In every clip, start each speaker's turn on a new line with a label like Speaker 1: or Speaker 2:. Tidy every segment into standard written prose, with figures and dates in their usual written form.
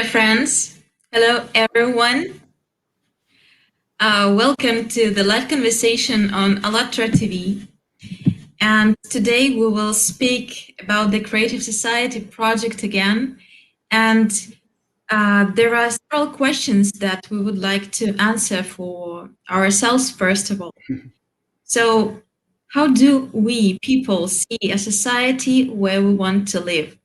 Speaker 1: friends. Hello, everyone. Welcome to the live conversation on Alatra TV. And today we will speak about the Creative Society project again. And there are several questions that we would like to answer for ourselves, first of all. So, how do we people see a society where we want to live?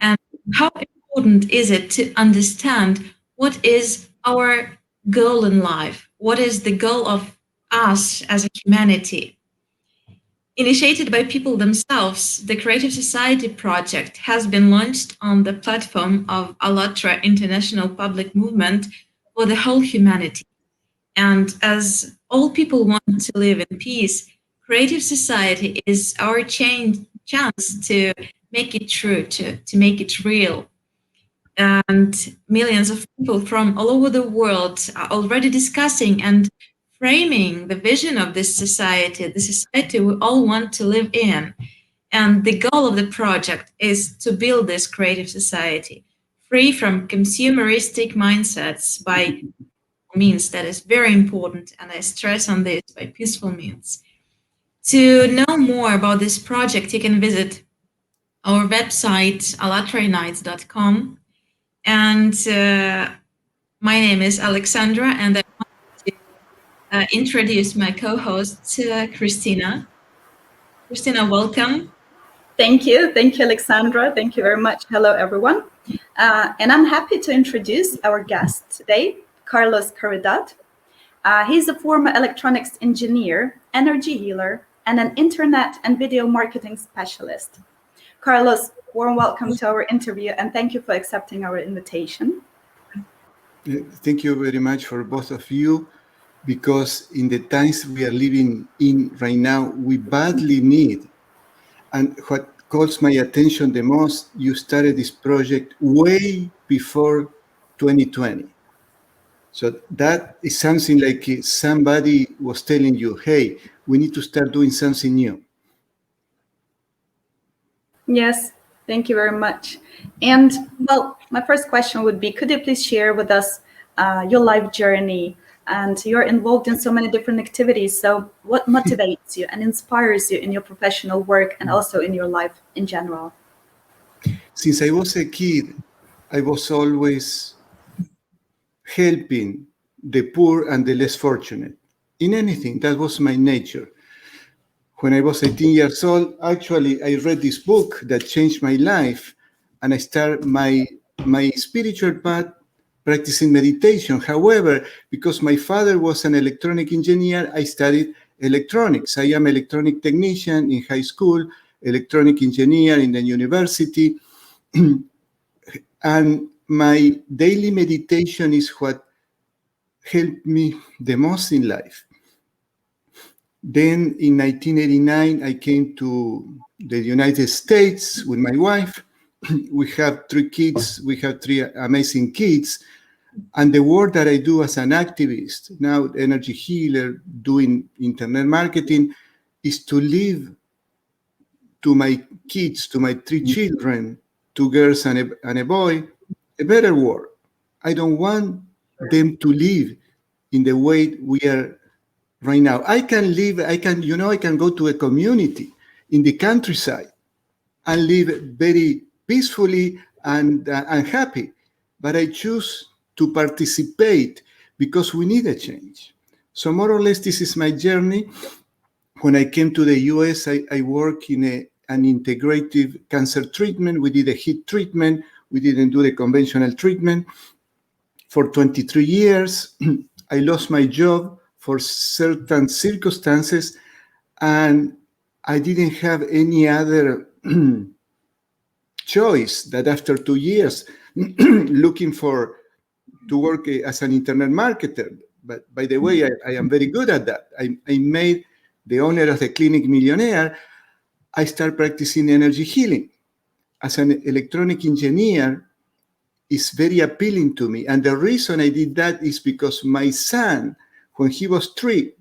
Speaker 1: And how important is it to understand what is our goal in life? What is the goal of us as a humanity? Initiated by people themselves, the Creative Society project has been launched on the platform of Alatra International Public Movement for the whole humanity. And as all people want to live in peace, Creative Society is our chance to make it true, to make it real. And millions of people from all over the world are already discussing and framing the vision of this society, the society we all want to live in. And the goal of the project is to build this creative society free from consumeristic mindsets by means that is very important. And I stress on this, by peaceful means. To know more about this project, you can visit our website, alatraunites.com. And my name is Alexandra, and I want to introduce my co-host, Christina. Christina, welcome.
Speaker 2: Thank you. Thank you, Alexandra. Thank you very much. Hello, everyone. And I'm happy to introduce our guest today, Carlos Caridad. He's a former electronics engineer, energy healer, and an internet and video marketing specialist. Carlos, warm welcome to our interview, and thank you for accepting our invitation.
Speaker 3: Thank you very much for both of you, because in the times we are living in right now, we badly need. And what calls my attention the most, you started this project way before 2020. So that is something like somebody was telling you, hey, we need to start doing something new.
Speaker 2: Yes, thank you very much. And well, my first question would be, could you please share with us your life journey? And you're involved in so many different activities. So what motivates you and inspires you in your professional work and also in your life in general?
Speaker 3: Since I was a kid, I was always helping the poor and the less fortunate. In anything, that was my nature. When I was 18 years old, actually, I read this book that changed my life, and I started my spiritual path practicing meditation. However, because my father was an electronic engineer, I studied electronics. I am an electronic technician in high school, electronic engineer in the university, and my daily meditation is what helped me the most in life. Then in 1989, I came to the United States with my wife. We have 3 kids. We have 3 amazing kids. And the work that I do as an activist, now energy healer, doing internet marketing, is to live to my kids, to my 3 children, 2 girls and a boy, a better world. I don't want them to live in the way we are right now. I can go to a community in the countryside and live very peacefully and happy. But I choose to participate because we need a change. So more or less, this is my journey. When I came to the US, I work in an integrative cancer treatment. We did a heat treatment. We didn't do the conventional treatment. For 23 years, I lost my job for certain circumstances, and I didn't have any other choice that after 2 years looking to work as an internet marketer. But by the way, I am very good at that. I made the owner of the clinic millionaire. I started practicing energy healing. As an electronic engineer, is very appealing to me. And the reason I did that is because my son, when he was 3,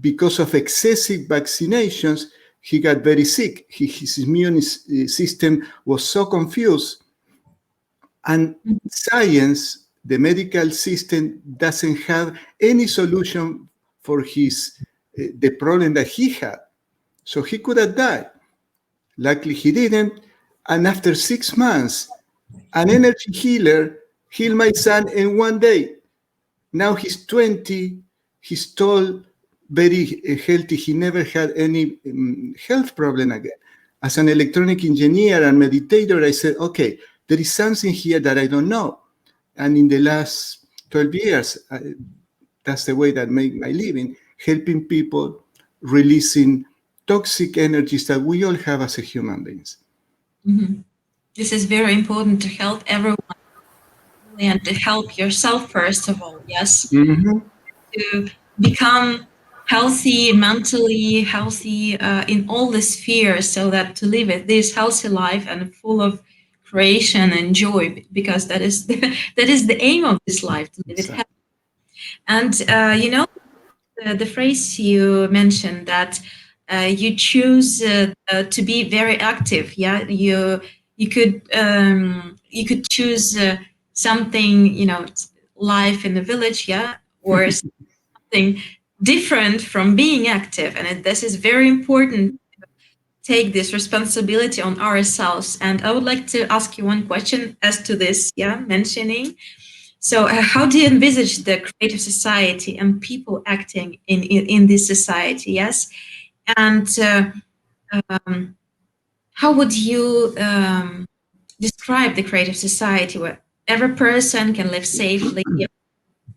Speaker 3: because of excessive vaccinations, he got very sick. His immune system was so confused. And science, the medical system, doesn't have any solution for the problem that he had. So he could have died. Luckily, he didn't. And after 6 months, an energy healer healed my son in 1 day. Now he's 20. He's tall, very healthy. He never had any health problem again. As an electronic engineer and meditator, I said, okay, there is something here that I don't know. And in the last 12 years, that's the way that I make my living, helping people releasing toxic energies that we all have as a human beings.
Speaker 1: Mm-hmm. This is very important to help everyone and to help yourself, first of all, yes,
Speaker 3: Mm-hmm.
Speaker 1: to become healthy, mentally healthy in all the spheres, so that to live this healthy life and full of creation and joy, because that is that is the aim of this life, to live it
Speaker 3: Exactly.
Speaker 1: healthy. And the phrase you mentioned, that you choose to be very active. Yeah, you could choose something, life in the village, yeah, or something different from being active. And this is very important, take this responsibility on ourselves. And I would like to ask you one question as to this, yeah, mentioning. So, how do you envisage the creative society and people acting in this society? Yes, and how would you describe the creative society where every person can live safely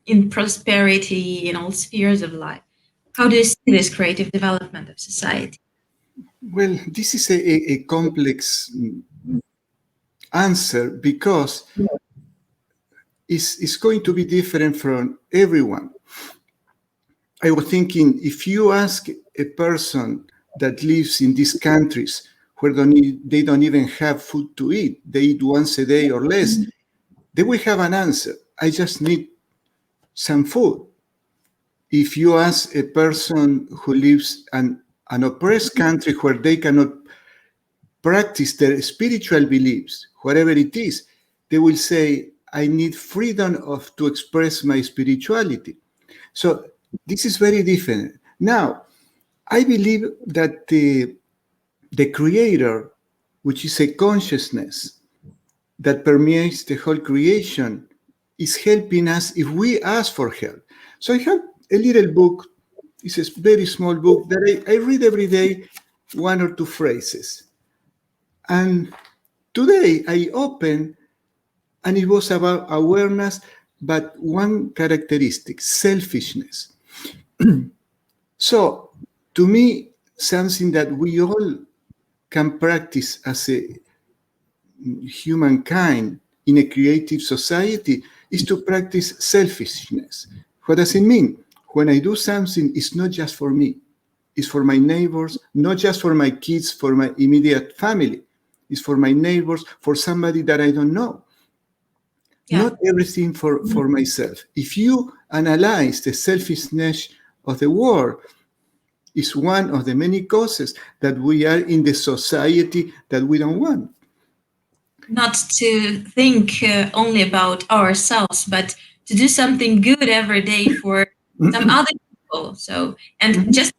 Speaker 1: in prosperity in all spheres of life? How do you see this creative development of society?
Speaker 3: Well, this is a complex answer because it's going to be different from everyone. I was thinking, if you ask a person that lives in these countries where they don't even have food to eat, they eat once a day or less, they will have an answer. I just need some food. If you ask a person who lives in an oppressed country where they cannot practice their spiritual beliefs, whatever it is, they will say, I need freedom to express my spirituality. So this is very different. Now, I believe that the creator, which is a consciousness that permeates the whole creation, is helping us if we ask for help. So I have a little book. It's a very small book that I read every day, 1 or 2 phrases. And today I opened, and it was about awareness, but one characteristic, selfishness. So, to me, something that we all can practice as a humankind in a creative society is to practice selfishness. What does it mean? When I do something, it's not just for me. It's for my neighbors, not just for my kids, for my immediate family. It's for my neighbors, for somebody that I don't know.
Speaker 1: Yeah.
Speaker 3: Not everything for myself. If you analyze the selfishness of the world, is one of the many causes that we are in the society that we don't want.
Speaker 1: Not to think only about ourselves, but to do something good every day for some other people. So, and just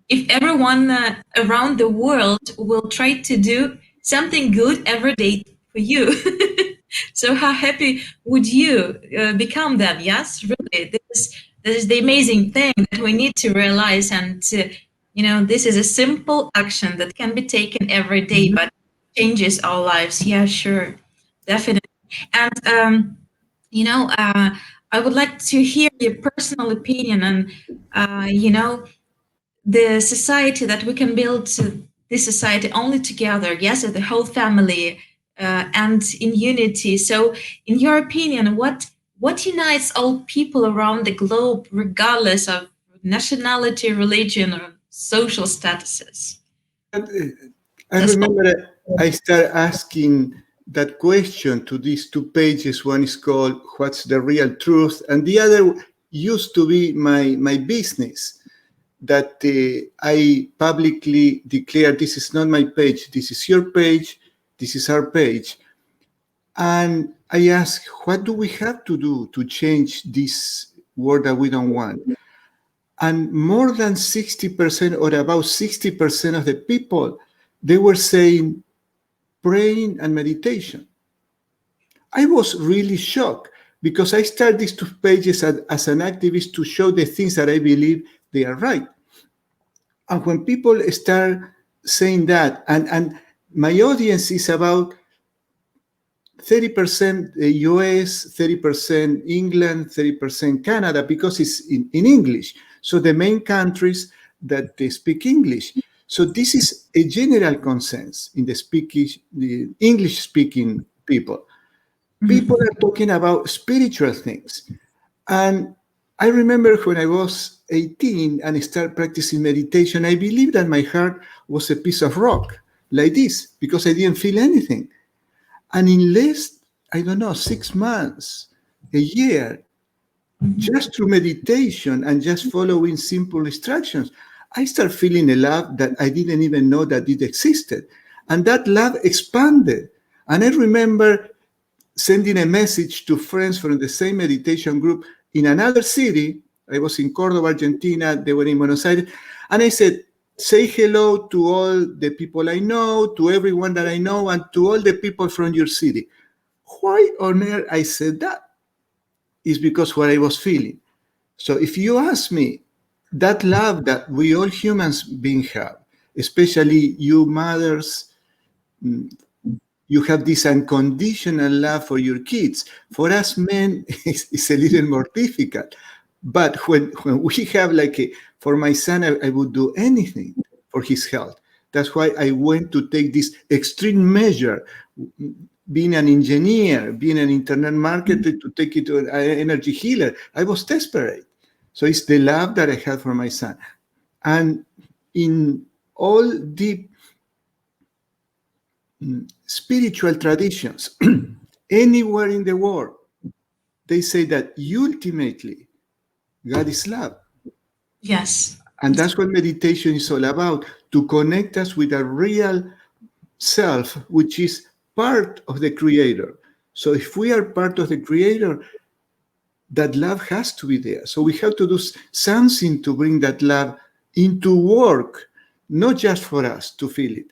Speaker 1: if everyone around the world will try to do something good every day for you, so how happy would you become then? Yes, really, this is the amazing thing that we need to realize. And this is a simple action that can be taken every day, but changes our lives. Yeah, sure, definitely. And I would like to hear your personal opinion on the society that we can build this society only together, yes, as the whole family, and in unity. So in your opinion, what unites all people around the globe, regardless of nationality, religion, or social statuses?
Speaker 3: I remember I started asking that question to these 2 pages. One is called What's the Real Truth? And the other used to be my business, that I publicly declare, this is not my page, this is your page, this is our page. And I asked, what do we have to do to change this world that we don't want? And more than 60% or about 60% of the people, they were saying praying and meditation. I was really shocked because I started these 2 pages as an activist to show the things that I believe they are right. And when people start saying that, and my audience is about 30% US, 30% England, 30% Canada, because it's in English. So the main countries that they speak English. So this is a general consensus in the English-speaking people. People are talking about spiritual things. And I remember when I was 18 and I started practicing meditation, I believed that my heart was a piece of rock, like this, because I didn't feel anything. And in less, I don't know, 6 months, a year, just through meditation and just following simple instructions, I start feeling a love that I didn't even know that it existed. And that love expanded. And I remember sending a message to friends from the same meditation group in another city. I was in Cordoba, Argentina. They were in Buenos Aires. And I said, say hello to all the people I know, to everyone that I know, and to all the people from your city. Why on earth I said that? Is because what I was feeling. So if you ask me, that love that we all humans being have, especially you mothers, you have this unconditional love for your kids. For us men, it's a little more difficult. But when we have for my son, I would do anything for his health. That's why I went to take this extreme measure, being an engineer, being an internet marketer, to take it to an energy healer. I was desperate. So it's the love that I had for my son. And in all deep spiritual traditions, anywhere in the world, they say that ultimately God is love.
Speaker 1: Yes.
Speaker 3: And that's what meditation is all about, to connect us with a real self, which is part of the Creator. So if we are part of the Creator, that love has to be there. So we have to do something to bring that love into work, not just for us to feel it,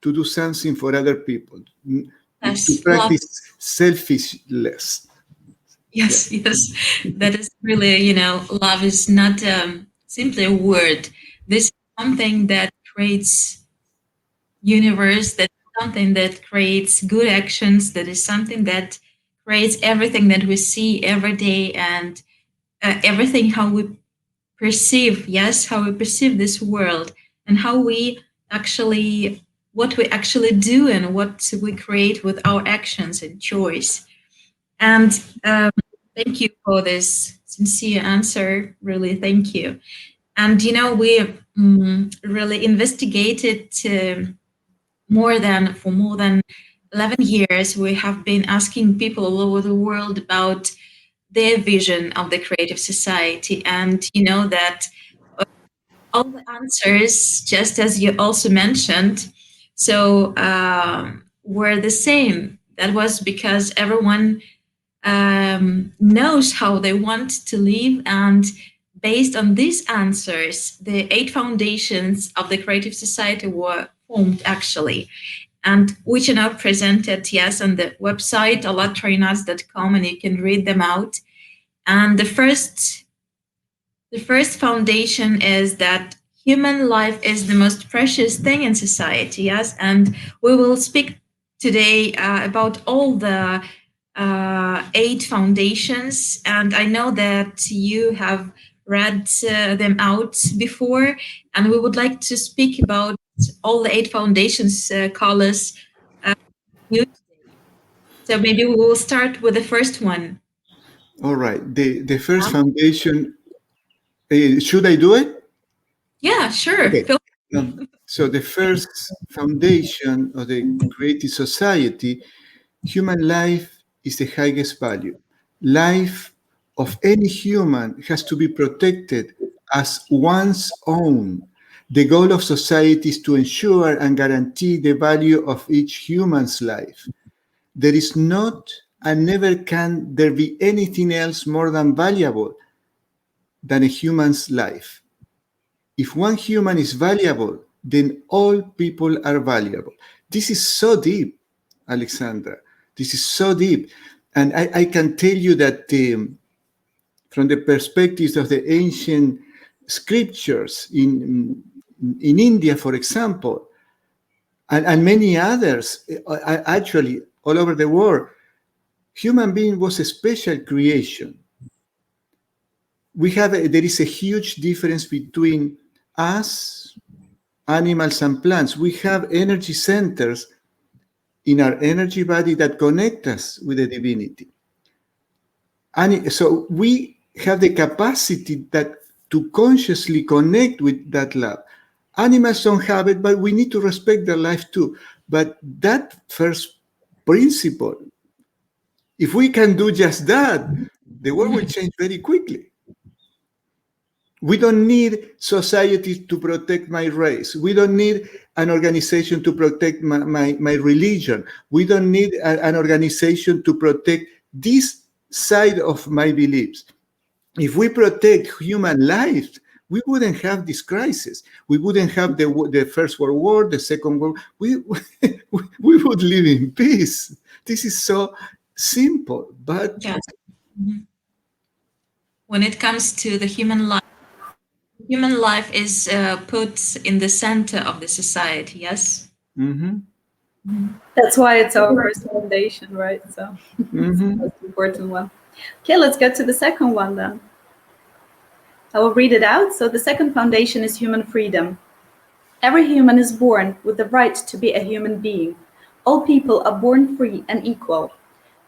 Speaker 3: to do something for other people, to
Speaker 1: Yes.
Speaker 3: practice selfishness.
Speaker 1: Yes, yes. That is really, love is not simply a word. This is something that creates universe, that is something that creates good actions, that is something that creates everything that we see every day, and everything how we perceive, yes, how we perceive this world, and how we actually, what we actually do and what we create with our actions and choice. And thank you for this sincere answer. Really, thank you. And we really investigated more than 11 years. We have been asking people all over the world about their vision of the creative society, and that all the answers, just as you also mentioned, so were the same. That was because everyone knows how they want to live. And based on these answers, the 8 foundations of the Creative Society were formed actually, and which are now presented, yes, on the website alatrainarts.com, and you can read them out. And the first foundation is that human life is the most precious thing in society, yes, and we will speak today about all the 8 foundations, and I know that you have read them out before, and we would like to speak about all the 8 foundations, Carlos. Uh, new today. So maybe we will start with the first one.
Speaker 3: All right. The first foundation, should I do it?
Speaker 1: Yeah, sure.
Speaker 3: Okay. So the first foundation of the creative society, human life is the highest value. Life of any human has to be protected as one's own. The goal of society is to ensure and guarantee the value of each human's life. There is not and never can there be anything else more than valuable than a human's life. If one human is valuable, then all people are valuable. This is so deep, Alexandra. This is so deep. And I can tell you that from the perspectives of the ancient scriptures in India, for example, and many others, actually all over the world, human being was a special creation. There is a huge difference between us, animals, and plants. We have energy centers in our energy body that connect us with the divinity. And so we have the capacity to consciously connect with that love. Animals don't have it, but we need to respect their life too. But that first principle, if we can do just that, the world will change very quickly. We don't need society to protect my race. We don't need an organization to protect my religion. We don't need an organization to protect this side of my beliefs. If we protect human life, we wouldn't have this crisis. We wouldn't have the First World War, the Second World War. We would live in peace. This is so simple, but...
Speaker 1: Yes. When it comes to the human life is put in the center of the society, yes?
Speaker 3: Mm-hmm.
Speaker 2: That's why it's our first foundation, right? So it's the most important one. Okay, let's go to the second one then. I will read it out. So the second foundation is human freedom. Every human is born with the right to be a human being. All people are born free and equal.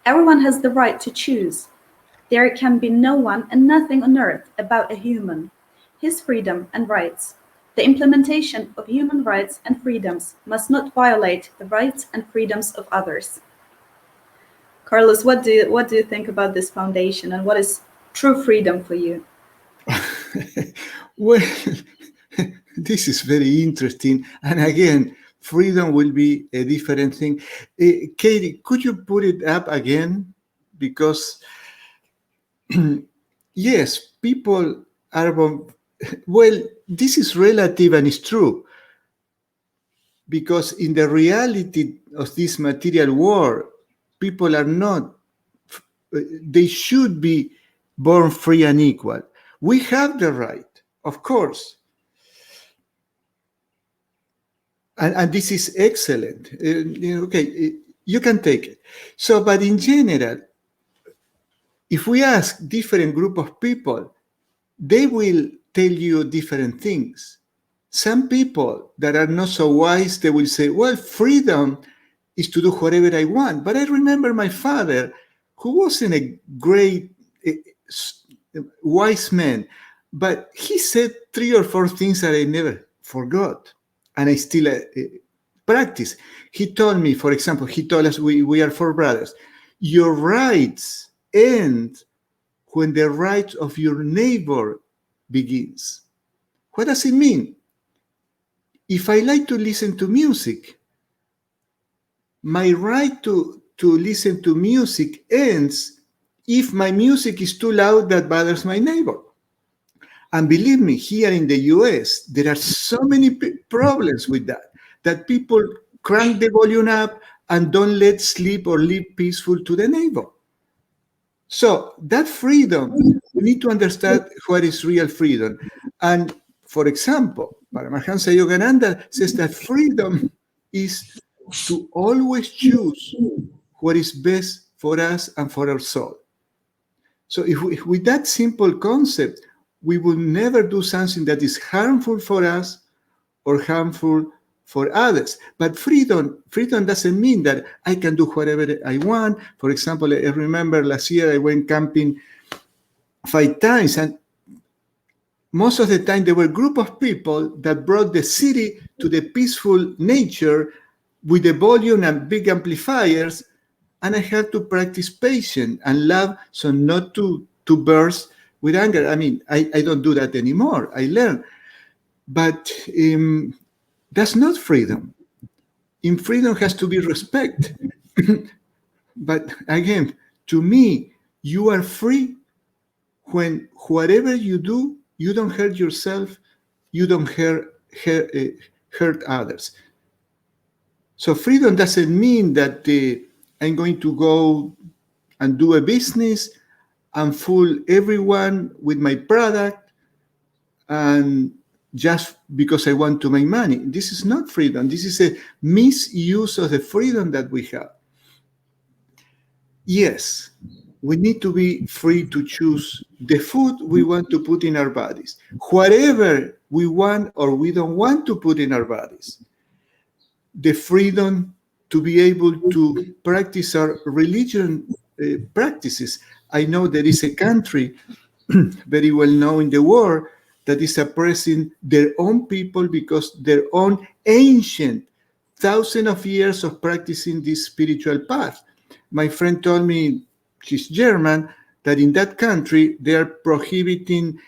Speaker 2: Everyone has the right to choose. There can be no one and nothing on earth about a human, his freedom and rights. The implementation of human rights and freedoms must not violate the rights and freedoms of others. Carlos, what do you think about this foundation, and what is true freedom for you?
Speaker 3: Well, this is very interesting. And again, freedom will be a different thing. Katie, could you put it up again? Because, yes, people are... Well, this is relative and it's true. Because in the reality of this material world, people are not... They should be born free and equal. We have the right, of course. And this is excellent. Okay, you can take it. So, but in general, if we ask different group of people, they will tell you different things. Some people that are not so wise, they will say, well, freedom is to do whatever I want. But I remember my father, who wasn't a great wise man, but he said 3 or 4 things that I never forgot, and I still practice. He told me, for example, he told us, we are 4 brothers, your rights end when the rights of your neighbor begins. What does it mean? If I like to listen to music, my right to listen to music ends if my music is too loud that bothers my neighbor. And believe me, here in the US, there are so many problems with that people crank the volume up and don't let sleep or live peaceful to the neighbor. So that freedom, we need to understand what is real freedom. And for example, Paramahansa Yogananda says that freedom is to always choose what is best for us and for our soul. So if with that simple concept, we will never do something that is harmful for us or harmful for others. But freedom doesn't mean that I can do whatever I want. For example, I remember last year I went camping 5 times, and most of the time there were a group of people that brought the city to the peaceful nature with the volume and big amplifiers, and I had to practice patience and love so not to burst with anger. I mean, I don't do that anymore. I learned. But that's not freedom. In freedom has to be respect. But again, to me, you are free when whatever you do, you don't hurt yourself, you don't hurt others. So freedom doesn't mean that I'm going to go and do a business and fool everyone with my product and just because I want to make money. This is not freedom. This is a misuse of the freedom that we have. Yes, we need to be free to choose the food we want to put in our bodies, whatever we want or we don't want to put in our bodies. The freedom to be able to practice our religion practices. I know there is a country very well known in the world that is oppressing their own people because their own ancient thousands of years of practicing this spiritual path. My friend told me, she's German, that in that country they are prohibiting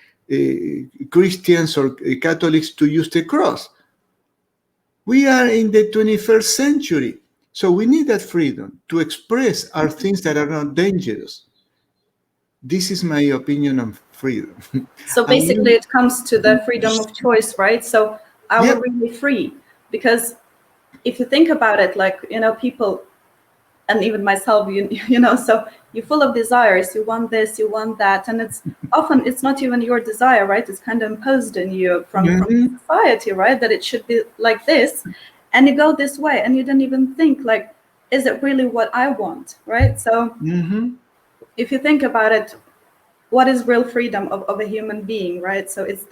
Speaker 3: Christians or Catholics to use the cross. We are in the 21st century, so we need that freedom to express our things that are not dangerous. This is my opinion on freedom.
Speaker 2: So basically, it comes to the freedom of choice, right? So are we really free? Because if you think about it, like, people, and even myself, so you're full of desires. You want this, you want that, and it's not even your desire, right? It's kind of imposed in you from society, right? That it should be like this, and you go this way, and you don't even think, like, is it really what I want, right? So if you think about it, what is real freedom of a human being, right? So it's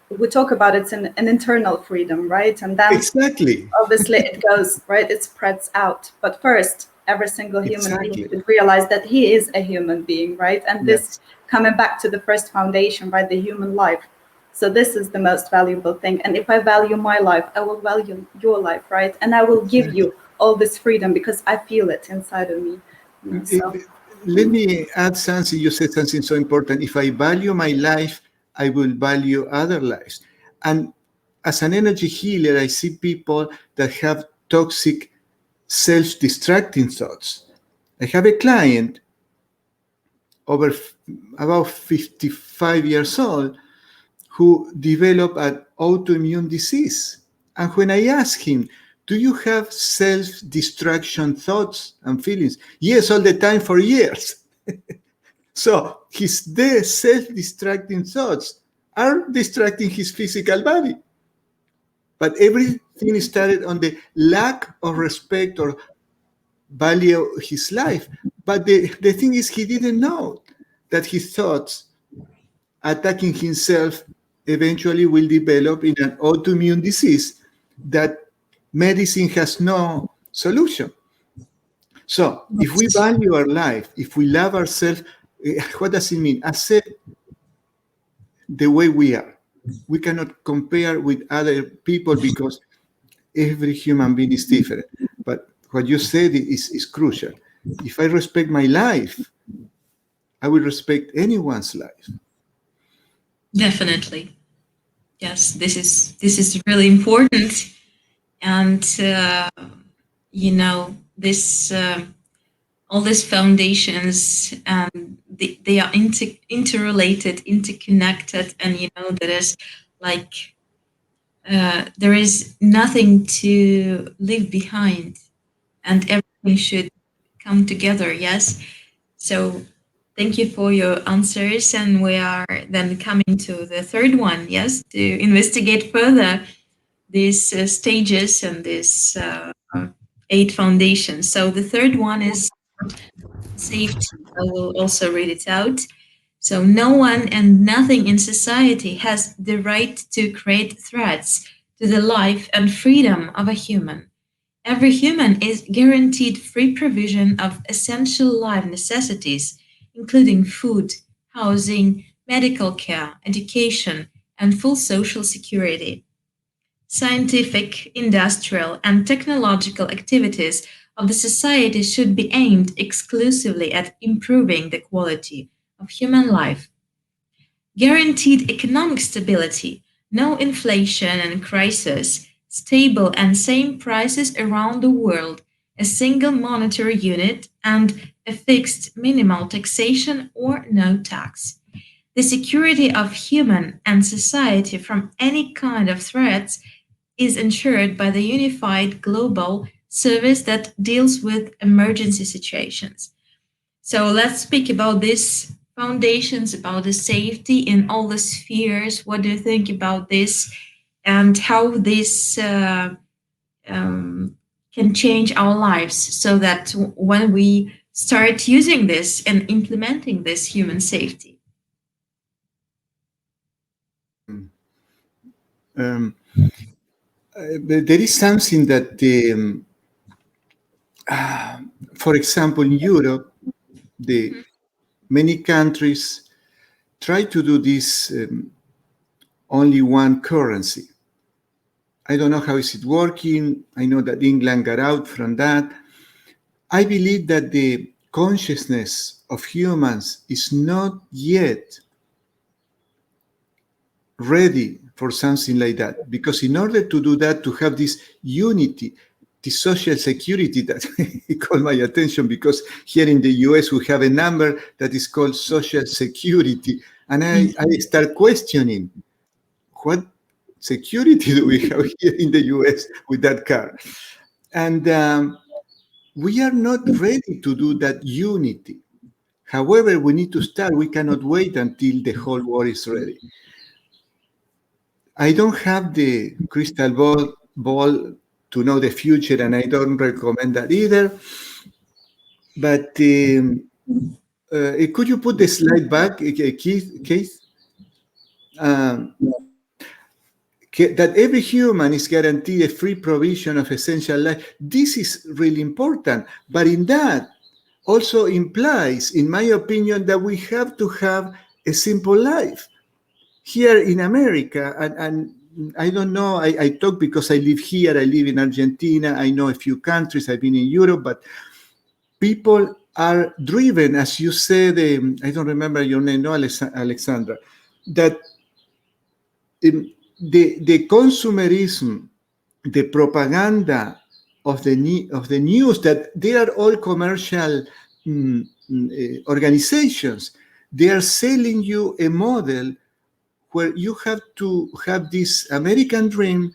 Speaker 2: we talk about it's an internal freedom, right? And then obviously it goes, right? It spreads out. But first, every single human being should realize that he is a human being, right? And this coming back to the first foundation, right? The human life. So this is the most valuable thing. And if I value my life, I will value your life, right? And I will give you all this freedom because I feel it inside of me.
Speaker 3: Let me add something. You said something so important. If I value my life, I will value other lives. And as an energy healer, I see people that have toxic, self-destructing thoughts. I have a client about 55 years old who developed an autoimmune disease. And when I ask him, do you have self-destruction thoughts and feelings? Yes, all the time for years. So his self-destructing thoughts are distracting his physical body. But everything started on the lack of respect or value of his life. But the thing is, he didn't know that his thoughts attacking himself eventually will develop in an autoimmune disease that medicine has no solution. So if we value our life, if we love ourselves, what does it mean? Accept the way we are. We cannot compare with other people because every human being is different. But what you said is crucial. If I respect my life, I will respect anyone's life.
Speaker 1: Definitely. Yes, this is really important. And this all these foundations, they are interrelated, interconnected, and that is like there is nothing to leave behind, and everything should come together. Yes. So thank you for your answers, and we are then coming to the third one. Yes, to investigate further these stages and these 8 foundations. So the third one is safety. I will also read it out. So no one and nothing in society has the right to create threats to the life and freedom of a human. Every human is guaranteed free provision of essential life necessities, including food, housing, medical care, education, and full social security. Scientific, industrial, and technological activities of the society should be aimed exclusively at improving the quality of human life. Guaranteed economic stability, no inflation and crisis, stable and same prices around the world, a single monetary unit, and a fixed minimal taxation or no tax. The security of human and society from any kind of threats is ensured by the unified global service that deals with emergency situations. So let's speak about this foundations, about the safety in all the spheres. What do you think about this, and how this can change our lives so that when we start using this and implementing this human safety?
Speaker 3: There is something that, for example, in Europe, many countries try to do this only one currency. I don't know how is it working. I know that England got out from that. I believe that the consciousness of humans is not yet ready for something like that. Because in order to do that, to have this unity, the social security that it caught my attention, because here in the US we have a number that is called social security. And I start questioning, what security do we have here in the US with that card? And we are not ready to do that unity. However, we need to start. We cannot wait until the whole world is ready. I don't have the crystal ball to know the future, and I don't recommend that either. But could you put the slide back, Keith? That every human is guaranteed a free provision of essential life. This is really important. But in that also implies, in my opinion, that we have to have a simple life. Here in America, and I don't know, I talk because I live here, I live in Argentina, I know a few countries, I've been in Europe, but people are driven, as you said, I don't remember your name, no, Alexandra, that the consumerism, the propaganda of the news, that they are all commercial organizations. They are selling you a model where you have to have this American dream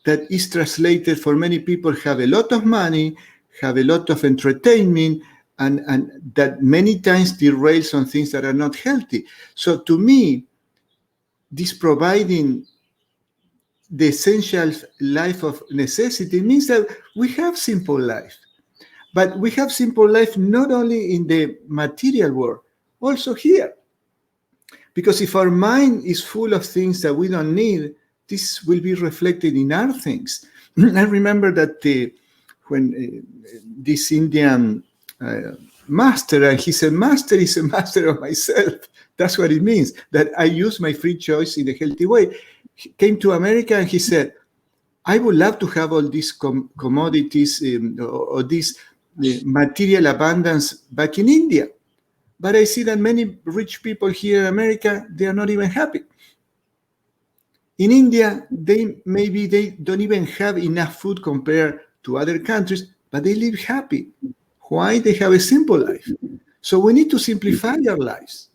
Speaker 3: that is translated for many people, have a lot of money, have a lot of entertainment, and that many times derails on things that are not healthy. So to me, this providing the essential life of necessity means that we have simple life. But we have simple life not only in the material world, also here. Because if our mind is full of things that we don't need, this will be reflected in our things. I remember that when this Indian master, and he said, master is a master of myself. That's what it means, that I use my free choice in a healthy way. He came to America and he said, I would love to have all these commodities or this material abundance back in India. But I see that many rich people here in America, they are not even happy. In India, they don't even have enough food compared to other countries, but they live happy. Why? They have a simple life. So we need to simplify our lives.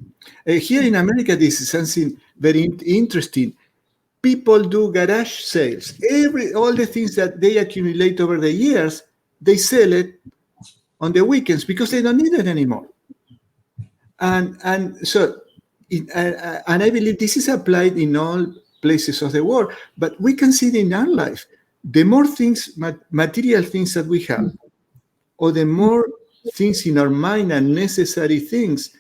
Speaker 3: Here in America, this is something very interesting. People do garage sales. All the things that they accumulate over the years, they sell it on the weekends because they don't need it anymore. And I believe this is applied in all places of the world, but we can see it in our life. The more things, material things that we have, or the more things in our mind and necessary things,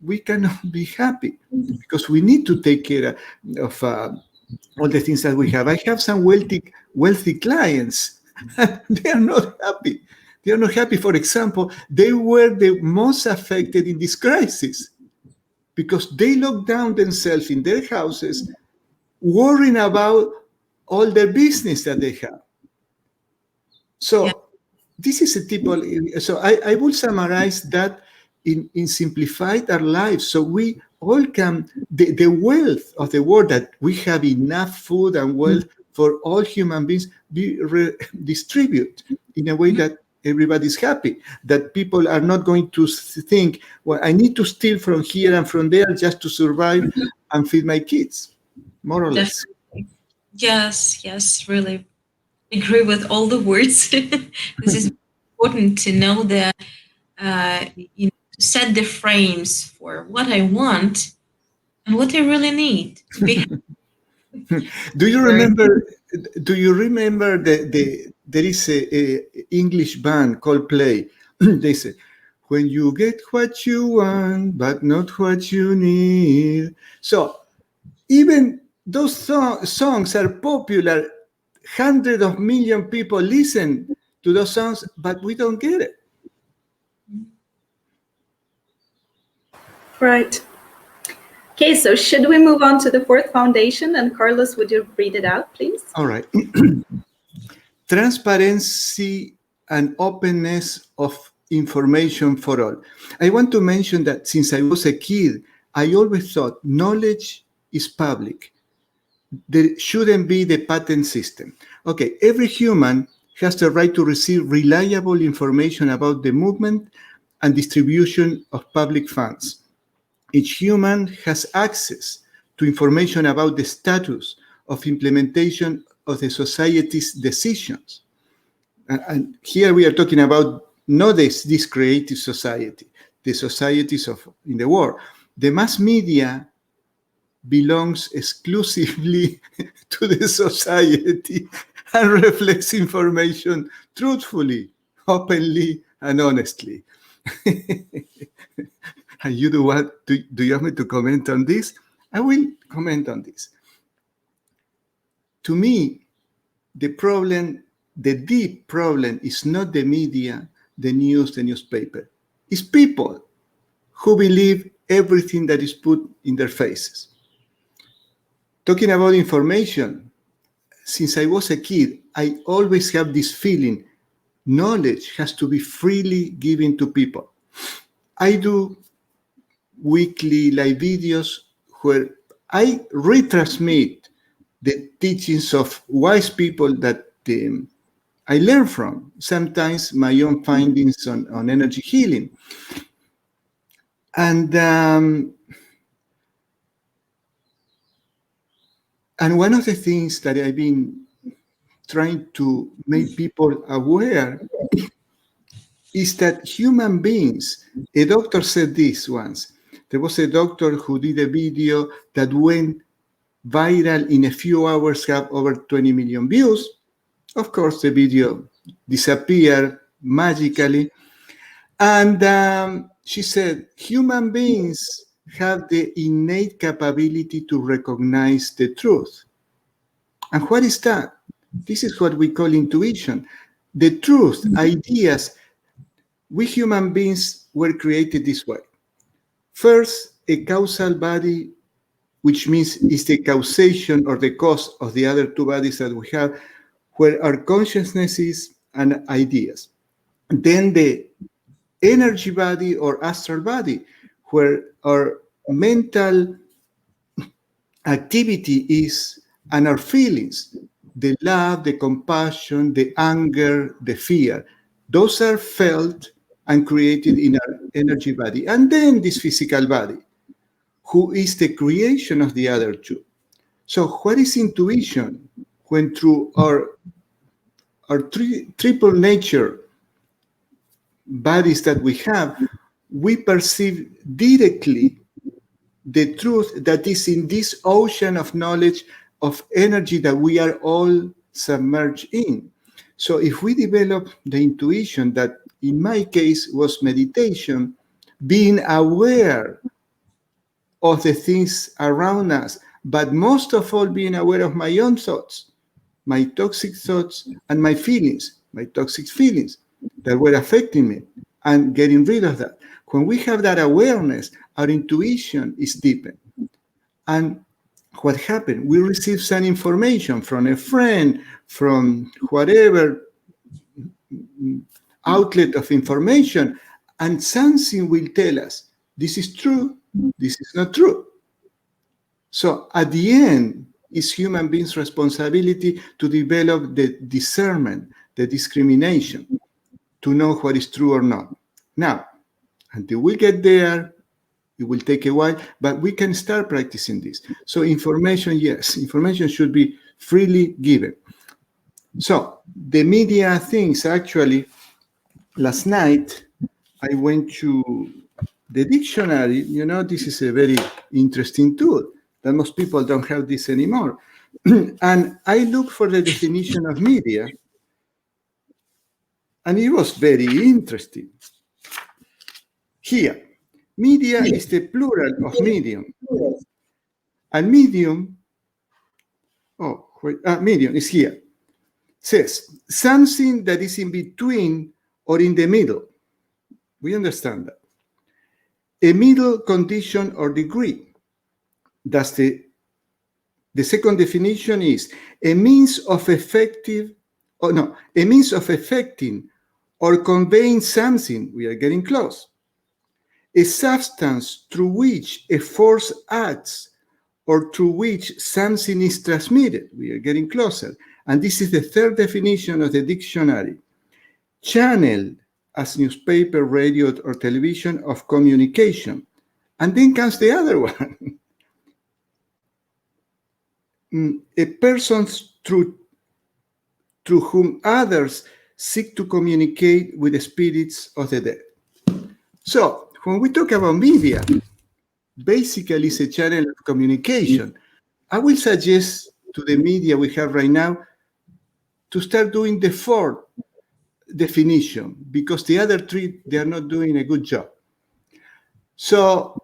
Speaker 3: we cannot be happy because we need to take care of all the things that we have. I have some wealthy clients. They are not happy. They are not happy. For example, they were the most affected in this crisis because they locked down themselves in their houses, worrying about all the business that they have. So this is a typical. So I will summarize that in simplified our lives, so we all can the wealth of the world, that we have enough food and wealth for all human beings, be distributed in a way that everybody's happy, that people are not going to think, well, I need to steal from here and from there just to survive and feed my kids, more or less.
Speaker 1: Definitely. Yes, really agree with all the words. This is important to know that, to set the frames for what I want and what I really need.
Speaker 3: Do you
Speaker 1: Very
Speaker 3: remember? Do you remember there is a English band called Play? They say, "When you get what you want, but not what you need." So even those songs are popular. Hundreds of million people listen to those songs, but we don't get it.
Speaker 2: Right. Okay, so should we move on to the fourth foundation? And Carlos, would you read it out, please?
Speaker 3: All right. Transparency and openness of information for all. I want to mention that since I was a kid, I always thought knowledge is public. There shouldn't be the patent system. Okay, every human has the right to receive reliable information about the movement and distribution of public funds. Each human has access to information about the status of implementation of the society's decisions. And here we are talking about not this creative society, the societies in the world. The mass media belongs exclusively to the society and reflects information truthfully, openly, and honestly. And you do what? Do you want me to comment on this? I will comment on this. To me, the deep problem is not the media, the news, the newspaper. It's people who believe everything that is put in their faces. Talking about information, since I was a kid, I always have this feeling knowledge has to be freely given to people. I do weekly live videos where I retransmit the teachings of wise people that I learn from, sometimes my own findings on energy healing. And one of the things that I've been trying to make people aware is that human beings, a doctor said this once. There was a doctor who did a video that went viral in a few hours, have over 20 million views. Of course, the video disappeared magically. And she said, human beings have the innate capability to recognize the truth. And what is that? This is what we call intuition. The truth, ideas, we human beings were created this way. First, a causal body, which means it's the causation or the cause of the other two bodies that we have, where our consciousness is and ideas. Then the energy body or astral body, where our mental activity is and our feelings, the love, the compassion, the anger, the fear. Those are felt and created in our energy body. And then this physical body, who is the creation of the other two. So what is intuition? When through our triple nature bodies that we have, we perceive directly the truth that is in this ocean of knowledge, of energy that we are all submerged in. So if we develop the intuition that in my case was meditation, being aware of the things around us, but most of all being aware of my own thoughts, my toxic thoughts and my feelings, my toxic feelings that were affecting me, and getting rid of that. When we have that awareness, our intuition is deepened. And what happened? We receive some information from a friend, from whatever outlet of information, and something will tell us, this is true, this is not true. So at the end, it's human beings' responsibility to develop the discernment, the discrimination, to know what is true or not. Now, until we get there, it will take a while, but we can start practicing this. So information, yes, information should be freely given. So the media things, actually, last night I went to the dictionary. You know, this is a very interesting tool that most people don't have this anymore. And I looked for the definition of media, and it was very interesting. Here, media is the plural of medium. And medium, medium is here. Says something that is in between or in the middle. We understand that. A middle condition or degree. That's the second definition is a means of affecting or conveying something. We are getting close. A substance through which a force acts or through which something is transmitted. We are getting closer. And this is the third definition of the dictionary. Channel as newspaper, radio, or television of communication. And then comes the other one. A person through whom others seek to communicate with the spirits of the dead. So, when we talk about media, basically it's a channel of communication. I will suggest to the media we have right now to start doing the fourth definition, because the other three, they are not doing a good job. So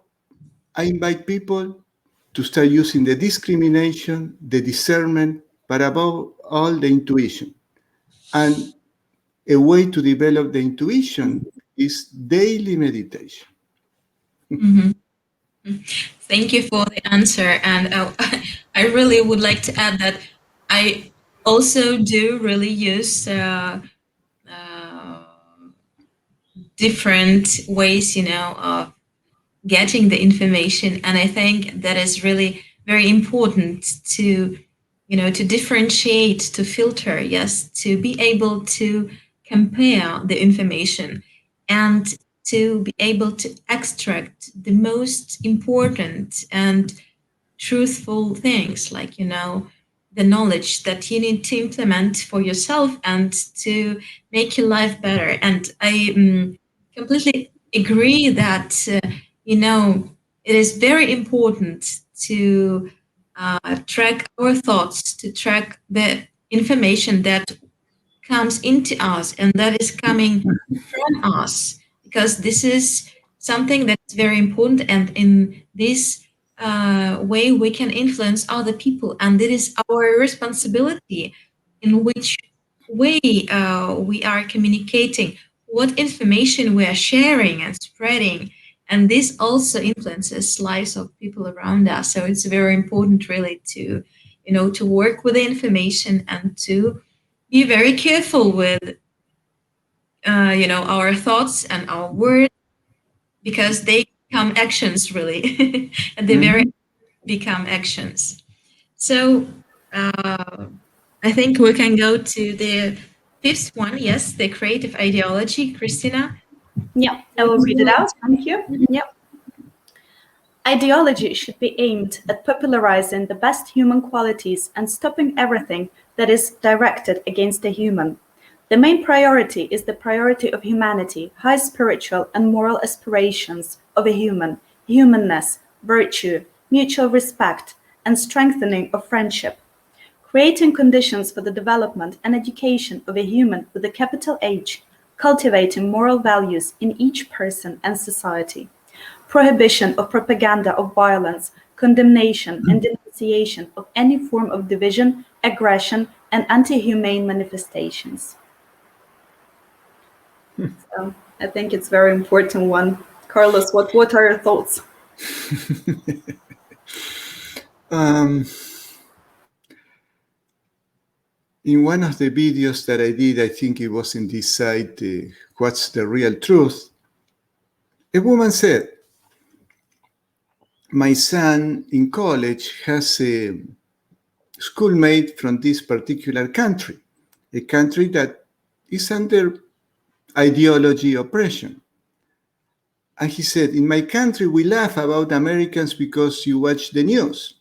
Speaker 3: I invite people to start using the discrimination, the discernment, but above all, the intuition. And a way to develop the intuition is daily meditation.
Speaker 1: Mm-hmm. Thank you for the answer. And I really would like to add that I also do really use different ways, of getting the information. And I think that is really very important to, to differentiate, to filter, yes, to be able to compare the information and to be able to extract the most important and truthful things, like, the knowledge that you need to implement for yourself and to make your life better. And I completely agree that, it is very important to track our thoughts, to track the information that comes into us and that is coming from us, because this is something that's very important. And in this way, we can influence other people. And it is our responsibility in which way we are communicating, what information we are sharing and spreading. And this also influences lives of people around us. So it's very important really to, to work with the information and to be very careful with, our thoughts and our words, because they become actions really, and they very become actions. So I think we can go to the fifth one. Yes, the creative ideology. Christina?
Speaker 2: Yeah, I will read it out. Thank you. Yeah. Ideology should be aimed at popularizing the best human qualities and stopping everything that is directed against the human. The main priority is the priority of humanity, high spiritual and moral aspirations of a human, humanness, virtue, mutual respect, and strengthening of friendship. Creating conditions for the development and education of a human with a capital H, cultivating moral values in each person and society. Prohibition of propaganda of violence, condemnation and denunciation of any form of division, aggression, and anti-humane manifestations. So I think it's a very important one. Carlos, what are your thoughts?
Speaker 3: In one of the videos that I did, I think it was in this site, What's the Real Truth? A woman said, my son in college has a schoolmate from this particular country, a country that is under ideology oppression. And he said, in my country, we laugh about Americans because you watch the news.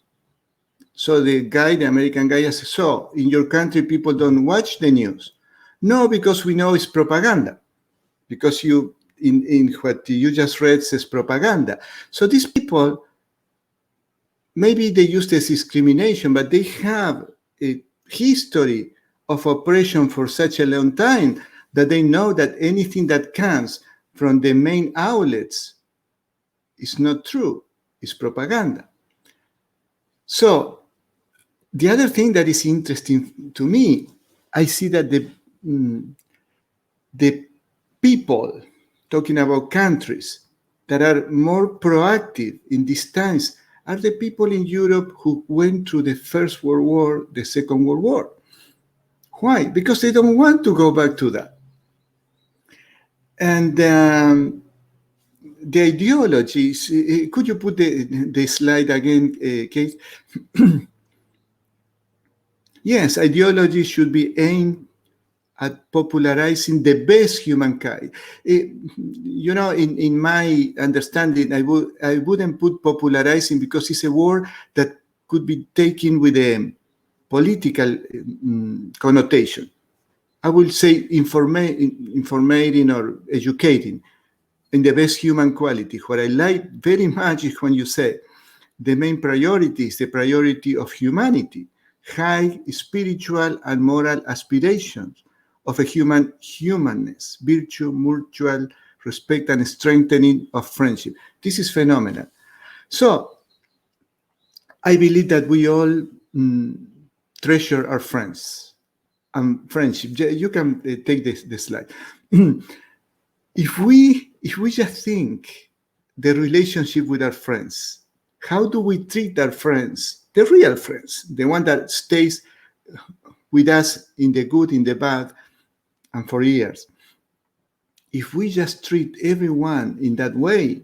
Speaker 3: So the American guy said, so in your country, people don't watch the news? No, because we know it's propaganda. Because in what you just read says propaganda. So these people, maybe they use this discrimination, but they have a history of oppression for such a long time that they know that anything that comes from the main outlets is not true, it's propaganda. So the other thing that is interesting to me, I see that the people, talking about countries that are more proactive in these times, are the people in Europe who went through the First World War, the Second World War. Why? Because they don't want to go back to that. And the ideologies, could you put the slide again, Kate? Yes, ideology should be aimed at popularizing the best humankind. In my understanding, I wouldn't put popularizing because it's a word that could be taken with a political connotation. I will say informating or educating in the best human quality. What I like very much is when you say the main priority is the priority of humanity, high spiritual and moral aspirations of a humanness, virtue, mutual respect, and strengthening of friendship. This is phenomenal. So I believe that we all treasure our friends and friendship. You can take this slide. If we just think the relationship with our friends, how do we treat our friends, the real friends, the one that stays with us in the good, in the bad, and for years? If we just treat everyone in that way,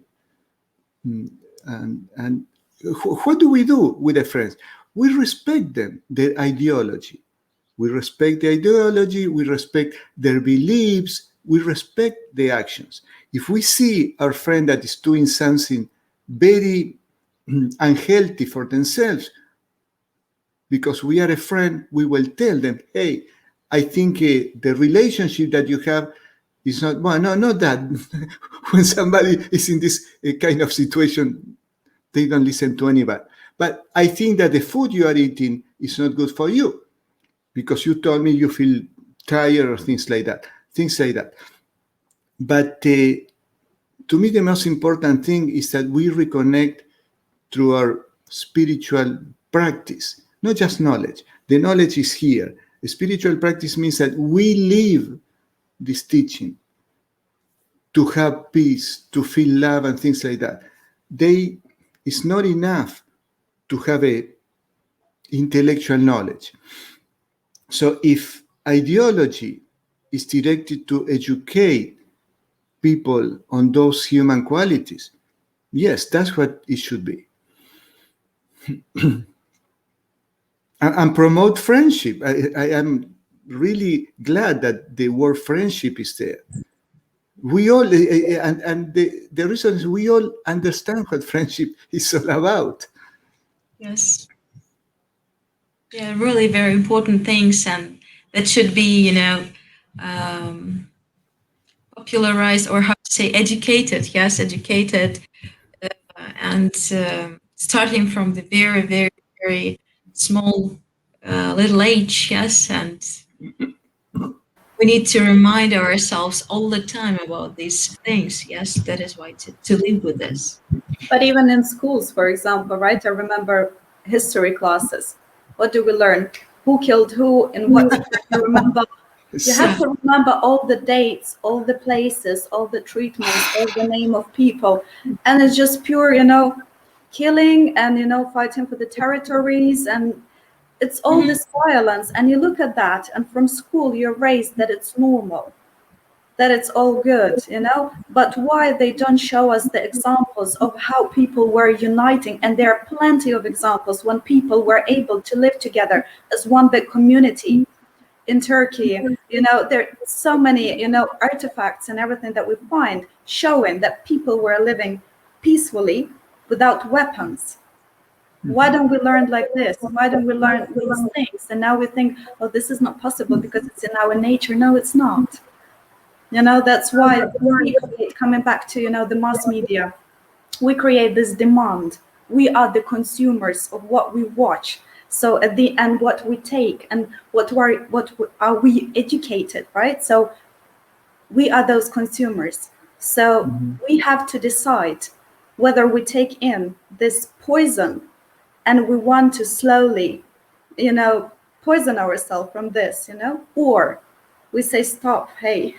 Speaker 3: and what do we do with the friends? We respect them, their ideology. We respect the ideology, we respect their beliefs, we respect the actions. If we see our friend that is doing something very unhealthy for themselves, because we are a friend, we will tell them, hey, I think the relationship that you have is not, well, no, not that. When somebody is in this kind of situation, they don't listen to anybody. But I think that the food you are eating is not good for you because you told me you feel tired or things like that. But to me, the most important thing is that we reconnect through our spiritual practice, not just knowledge. The knowledge is here. The spiritual practice means that we live this teaching to have peace, to feel love and things like that. It's not enough to have a intellectual knowledge. So if ideology is directed to educate people on those human qualities, yes, that's what it should be. and promote friendship. I am really glad that the word friendship is there. We all, and the reason is we all understand what friendship is all about.
Speaker 1: Yes. Yeah, really very important things, and that should be, popularized, or how to say, educated. Yes, educated, and starting from the very, very, very small little age. Yes, and we need to remind ourselves all the time about these things. Yes, that is why to live with this.
Speaker 2: But even in schools, for example, right? I remember history classes. What do we learn? Who killed who in what year? You remember? You have to remember all the dates, all the places, all the treatments, all the name of people. And it's just pure, killing and, fighting for the territories. And it's all this violence. And you look at that, and from school, you're raised that it's normal, that it's all good. But why they don't show us the examples of how people were uniting? And there are plenty of examples when people were able to live together as one big community. in Turkey, there are so many, artifacts and everything that we find showing that people were living peacefully without weapons. Why don't we learn like this? Why don't we learn these things? And now we think, oh, this is not possible because it's in our nature. No, it's not. That's why we create, coming back to, the mass media, we create this demand. We are the consumers of what we watch. So at the end, what we take and what are we educated, right? So we are those consumers. So we have to decide whether we take in this poison and we want to slowly, poison ourselves from this, or we say stop, hey,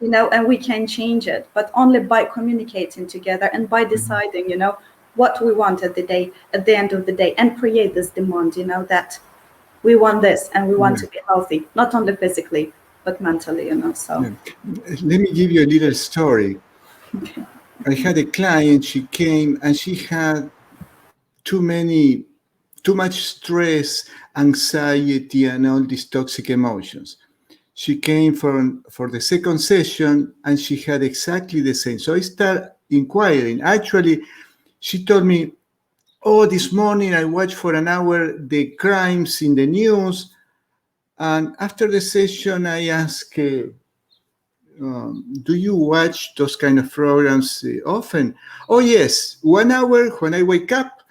Speaker 2: and we can change it, but only by communicating together and by deciding, what we want at the end of the day, and create this demand, that we want this and we want to be healthy, not only physically, but mentally, so.
Speaker 3: Let me give you a little story. Okay. I had a client, she came and she had too much stress, anxiety, and all these toxic emotions. She came for the second session and she had exactly the same. So I started inquiring. Actually, she told me, oh, this morning I watched for an hour the crimes in the news. And after the session, I asked, do you watch those kind of programs often? Oh, yes, 1 hour when I wake up,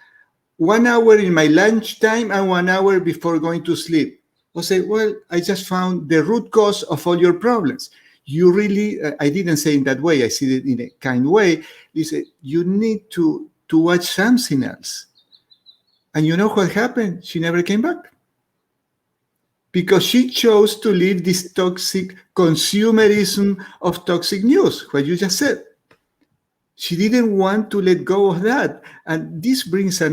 Speaker 3: 1 hour in my lunchtime, and 1 hour before going to sleep. I say, well, I just found the root cause of all your problems. You really, I didn't say in that way, I see it in a kind way. You say, you need to watch something else. And you know what happened? She never came back. Because she chose to live this toxic consumerism of toxic news, what you just said. She didn't want to let go of that. And this brings a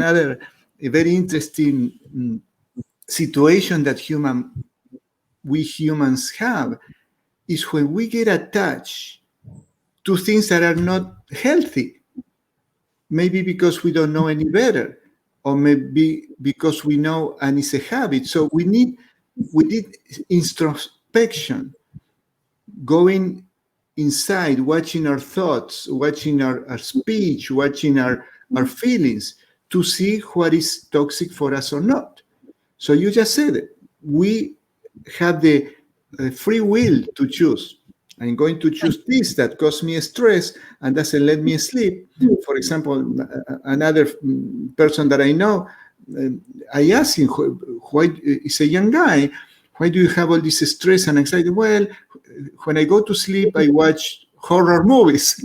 Speaker 3: very interesting situation that we humans have, is when we get attached to things that are not healthy. Maybe because we don't know any better, or maybe because we know and it's a habit. So we need introspection, going inside, watching our thoughts, watching our speech, watching our feelings, to see what is toxic for us or not. So you just said it. We have the free will to choose. I'm going to choose this that causes me stress and doesn't let me sleep. For example, another person that I know, I asked him, why, he's a young guy, why do you have all this stress and anxiety? Well, when I go to sleep, I watch horror movies.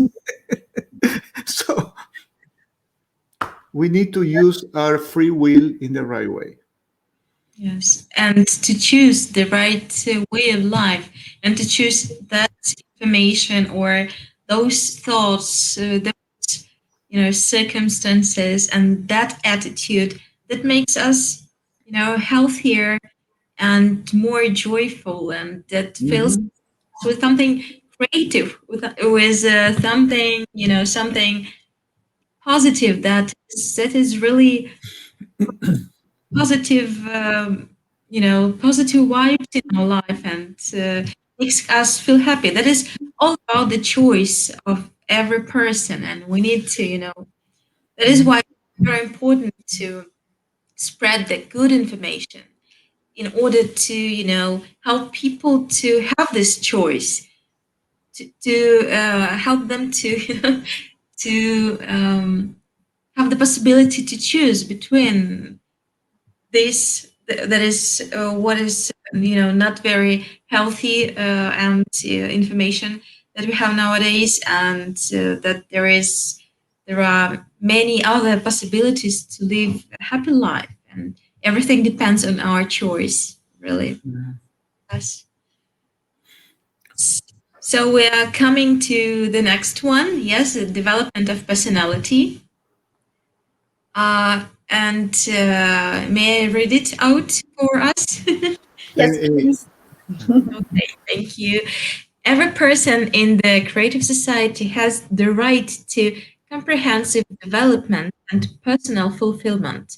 Speaker 3: So we need to use our free will in the right way.
Speaker 1: Yes, and to choose the right way of life, and to choose that information or those thoughts, those circumstances, and that attitude that makes us, healthier and more joyful, and that fills us with something creative, with something, something positive that is really positive, positive vibes in our life, and makes us feel happy. That is all about the choice of every person, and we need to, that is why it's very important to spread the good information in order to, help people to have this choice, to help them to, to have the possibility to choose between this that is what is not very healthy, and information that we have nowadays, and that there are many other possibilities to live a happy life, and everything depends on our choice, really. Yes. So we are coming to the next one. Yes, the development of personality. And may I read it out for us?
Speaker 2: Yes, please.
Speaker 1: Okay, thank you. Every person in the creative society has the right to comprehensive development and personal fulfillment,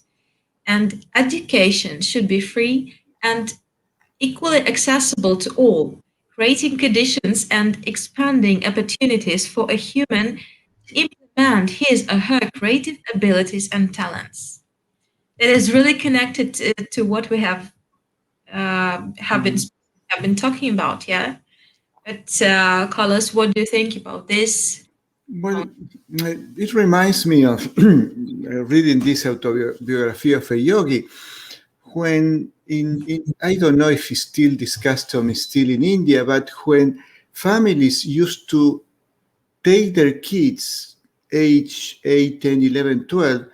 Speaker 1: and education should be free and equally accessible to all, creating conditions and expanding opportunities for a human to implement his or her creative abilities and talents. It is really connected to what we have been talking about, yeah. But Carlos, what do you think about this?
Speaker 3: Well, it reminds me of reading this autobiography of a yogi when I don't know if it's still this custom is still in India, but when families used to take their kids age 8, 10, 11, 12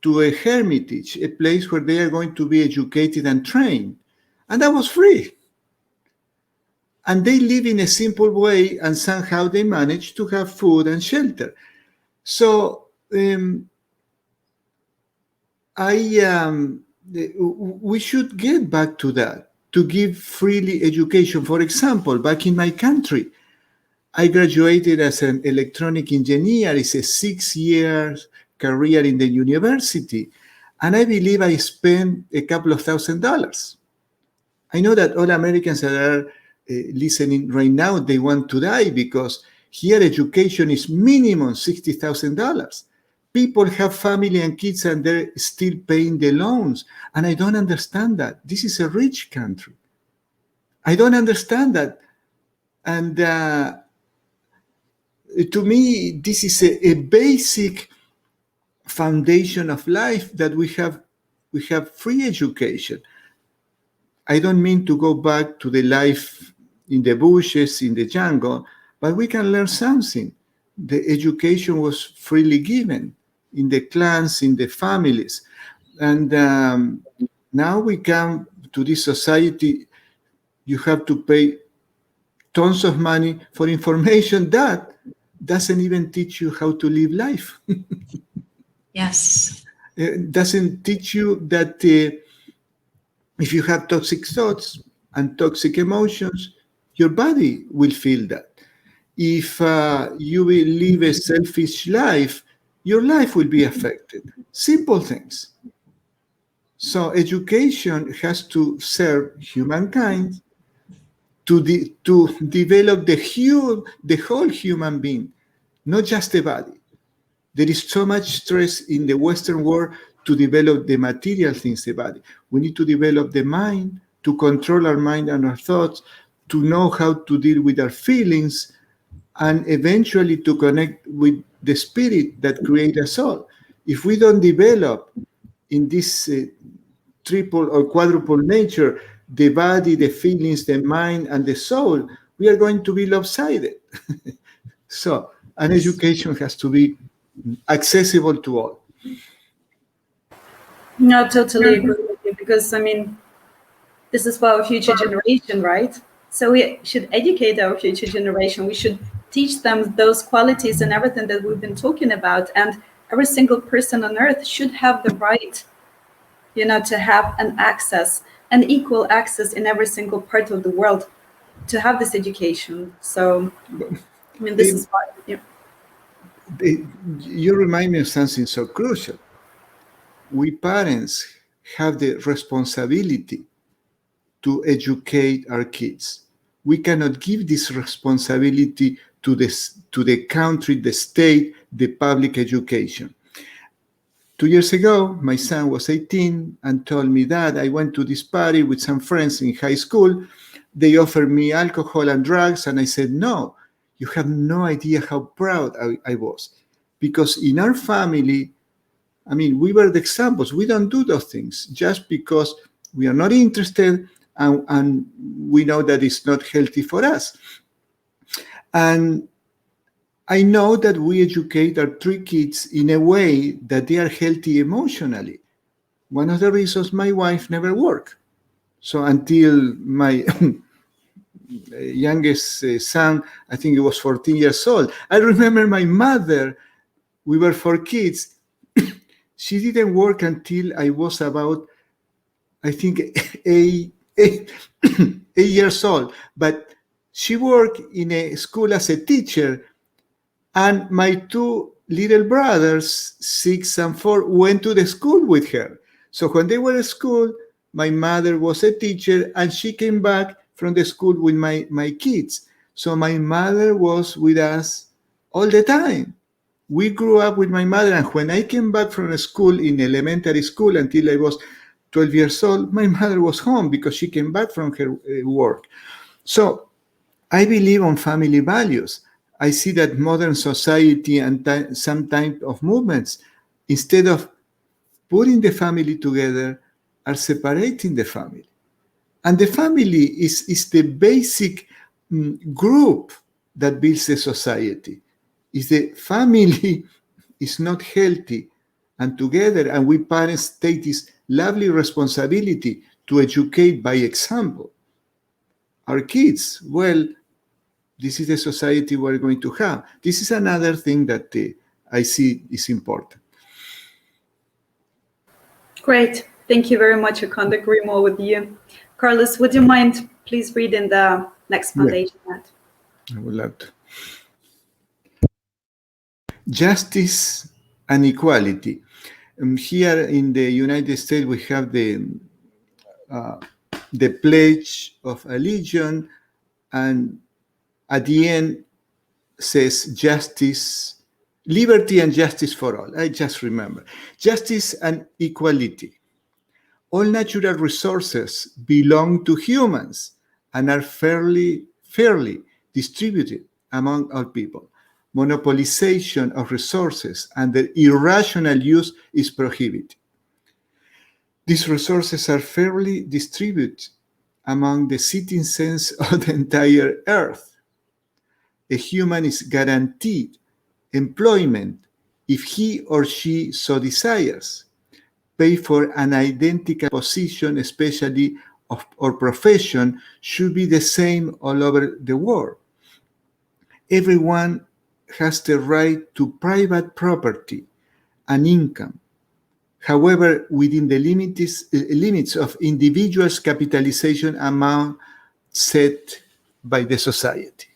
Speaker 3: to a hermitage, a place where they are going to be educated and trained. And that was free. And they live in a simple way, and somehow they manage to have food and shelter. So we should get back to that, to give freely education. For example, back in my country, I graduated as an electronic engineer. It's a 6 year career in the university. And I believe I spent a couple of $1,000s. I know that all Americans that are listening right now, they want to die because here education is minimum $60,000. People have family and kids and they're still paying the loans. And I don't understand that. This is a rich country. I don't understand that. And to me, this is a basic foundation of life that we have free education. I don't mean to go back to the life in the bushes, in the jungle, but we can learn something. The education was freely given in the clans, in the families. And now we come to this society, you have to pay tons of money for information that doesn't even teach you how to live life.
Speaker 1: Yes.
Speaker 3: It doesn't teach you that if you have toxic thoughts and toxic emotions, your body will feel that. If you will live a selfish life, your life will be affected. Simple things. So education has to serve humankind to develop the whole human being, not just the body. There is so much stress in the Western world to develop the material things, the body. We need to develop the mind, to control our mind and our thoughts, to know how to deal with our feelings, and eventually to connect with the spirit that created us all. If we don't develop in this triple or quadruple nature, the body, the feelings, the mind, and the soul, we are going to be lopsided. So, an education has to be accessible to all.
Speaker 2: No, totally agree with you because I mean, this is for our future generation, right? So we should educate our future generation. We should teach them those qualities and everything that we've been talking about. And every single person on earth should have the right, to have an equal access in every single part of the world to have this education. So, I mean, this is why. Yeah.
Speaker 3: You remind me of something so crucial. We parents have the responsibility to educate our kids. We cannot give this responsibility to the country, the state, the public education. 2 years ago, my son was 18 and told me that I went to this party with some friends in high school. They offered me alcohol and drugs, and I said, no, you have no idea how proud I was. Because in our family, I mean, we were the examples. We don't do those things just because we are not interested and we know that it's not healthy for us. And I know that we educate our 3 kids in a way that they are healthy emotionally. One of the reasons my wife never worked. So until my youngest son, I think he was 14 years old, I remember my mother, we were 4 kids. She didn't work until I was about, I think, 8 years old. But she worked in a school as a teacher. And my 2 little brothers, 6 and 4, went to the school with her. So when they were at school, My mother was a teacher, and she came back from the school with my kids. So my mother was with us all the time. We grew up with my mother, and when I came back from school in elementary school until I was 12 years old, my mother was home because she came back from her work. So I believe on family values. I see that modern society and some type of movements, instead of putting the family together, are separating the family. And the family is the basic group that builds a society. If the family is not healthy and together, and we parents take this lovely responsibility to educate by example our kids, well, this is the society we're going to have. This is another thing that I see is important.
Speaker 2: Great. Thank you very much. I can't agree more with you. Carlos, would you mind please reading the next foundation?
Speaker 3: Yeah, I would love to. Justice and equality. Here in the United States, we have the Pledge of Allegiance, and at the end says justice, liberty and justice for all. I just remember. Justice and equality. All natural resources belong to humans and are fairly distributed among all people. Monopolization of resources and their irrational use is prohibited. These resources are fairly distributed among the citizens of the entire earth. A human is guaranteed employment if he or she so desires. Pay for an identical position, especially or profession, should be the same all over the world. Everyone has the right to private property and income, however, within the limits of individuals' capitalization amount set by the society.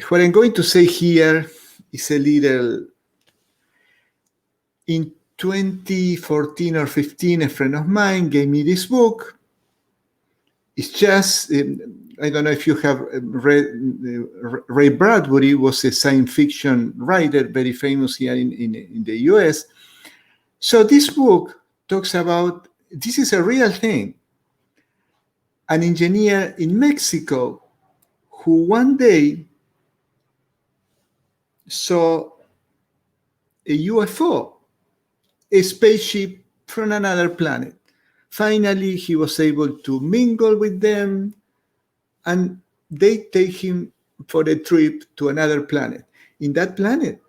Speaker 3: What I'm going to say here is a little. In 2014 or 15, a friend of mine gave me this book. It's just, I don't know if you have read, Ray Bradbury was a science fiction writer, very famous here in the US. So this book talks about, this is a real thing, an engineer in Mexico who one day saw a UFO, a spaceship from another planet. Finally, he was able to mingle with them, and they take him for a trip to another planet. In that planet,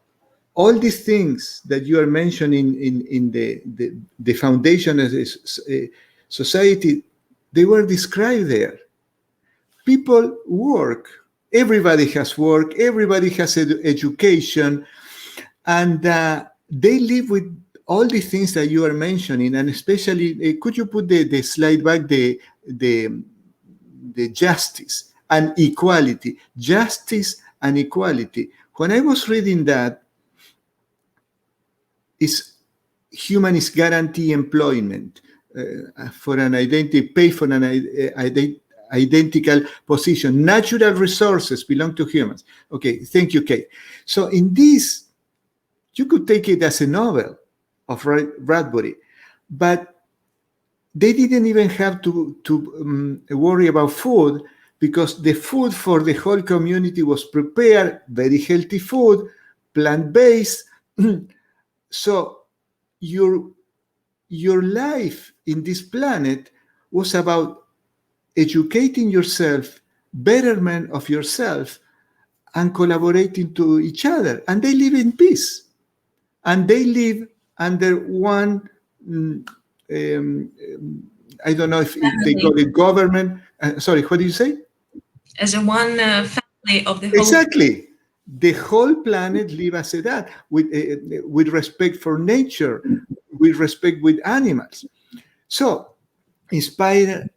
Speaker 3: all these things that you are mentioning in the foundation of a society, they were described there. People work. Everybody has work. Everybody has education. And they live with all the things that you are mentioning, and especially, could you put the slide back, the justice and equality. Justice and equality. When I was reading that, human is guarantee employment for an pay for an identical position. Natural resources belong to humans. Okay, thank you, Kate. So in this, you could take it as a novel of Bradbury, but they didn't even have to worry about food, because the food for the whole community was prepared, very healthy food, plant-based. So your life in this planet was about educating yourself, betterment of yourself, and collaborating to each other. And they live in peace. And they live under one, I don't know if they call it government. Sorry, what did you say?
Speaker 1: As a one family of the whole.
Speaker 3: Exactly. The whole planet live as that, with respect for nature, with respect with animals. So, inspired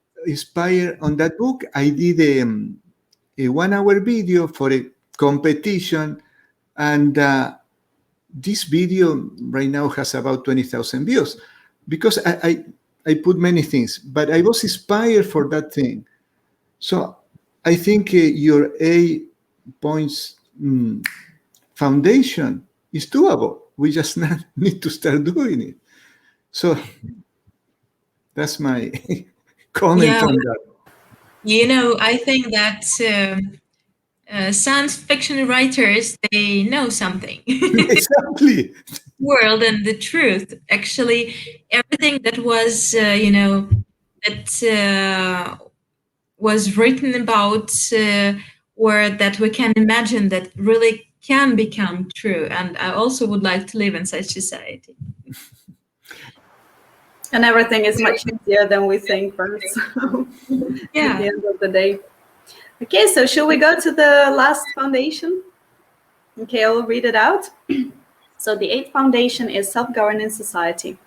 Speaker 3: on that book, I did a 1-hour video for a competition, and this video right now has about 20,000 views, because I put many things, but I was inspired for that thing. So I think your 8 points foundation is doable. We just need to start doing it. So that's my comment
Speaker 1: Yeah,
Speaker 3: on that.
Speaker 1: I think that science fiction writers, they know something.
Speaker 3: Exactly.
Speaker 1: World and the truth. Actually, everything that was, that was written about, or that we can imagine, that really can become true. And I also would like to live in such society.
Speaker 2: And everything is much easier than we think first.
Speaker 1: Yeah.
Speaker 2: At the end of the day. Okay, so should we go to the last foundation? Okay, I'll read it out. So the 8th foundation is self-governing society.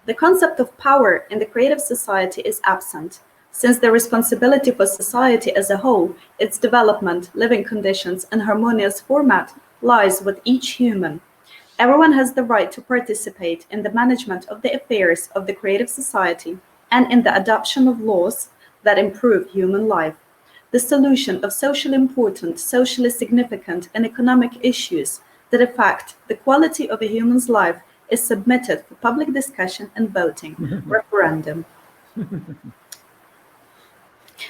Speaker 2: The concept of power in the creative society is absent, since the responsibility for society as a whole, its development, living conditions, and harmonious format lies with each human. Everyone has the right to participate in the management of the affairs of the creative society and in the adoption of laws that improve human life. The solution of socially important, socially significant, and economic issues that affect the quality of a human's life is submitted for public discussion and voting, referendum.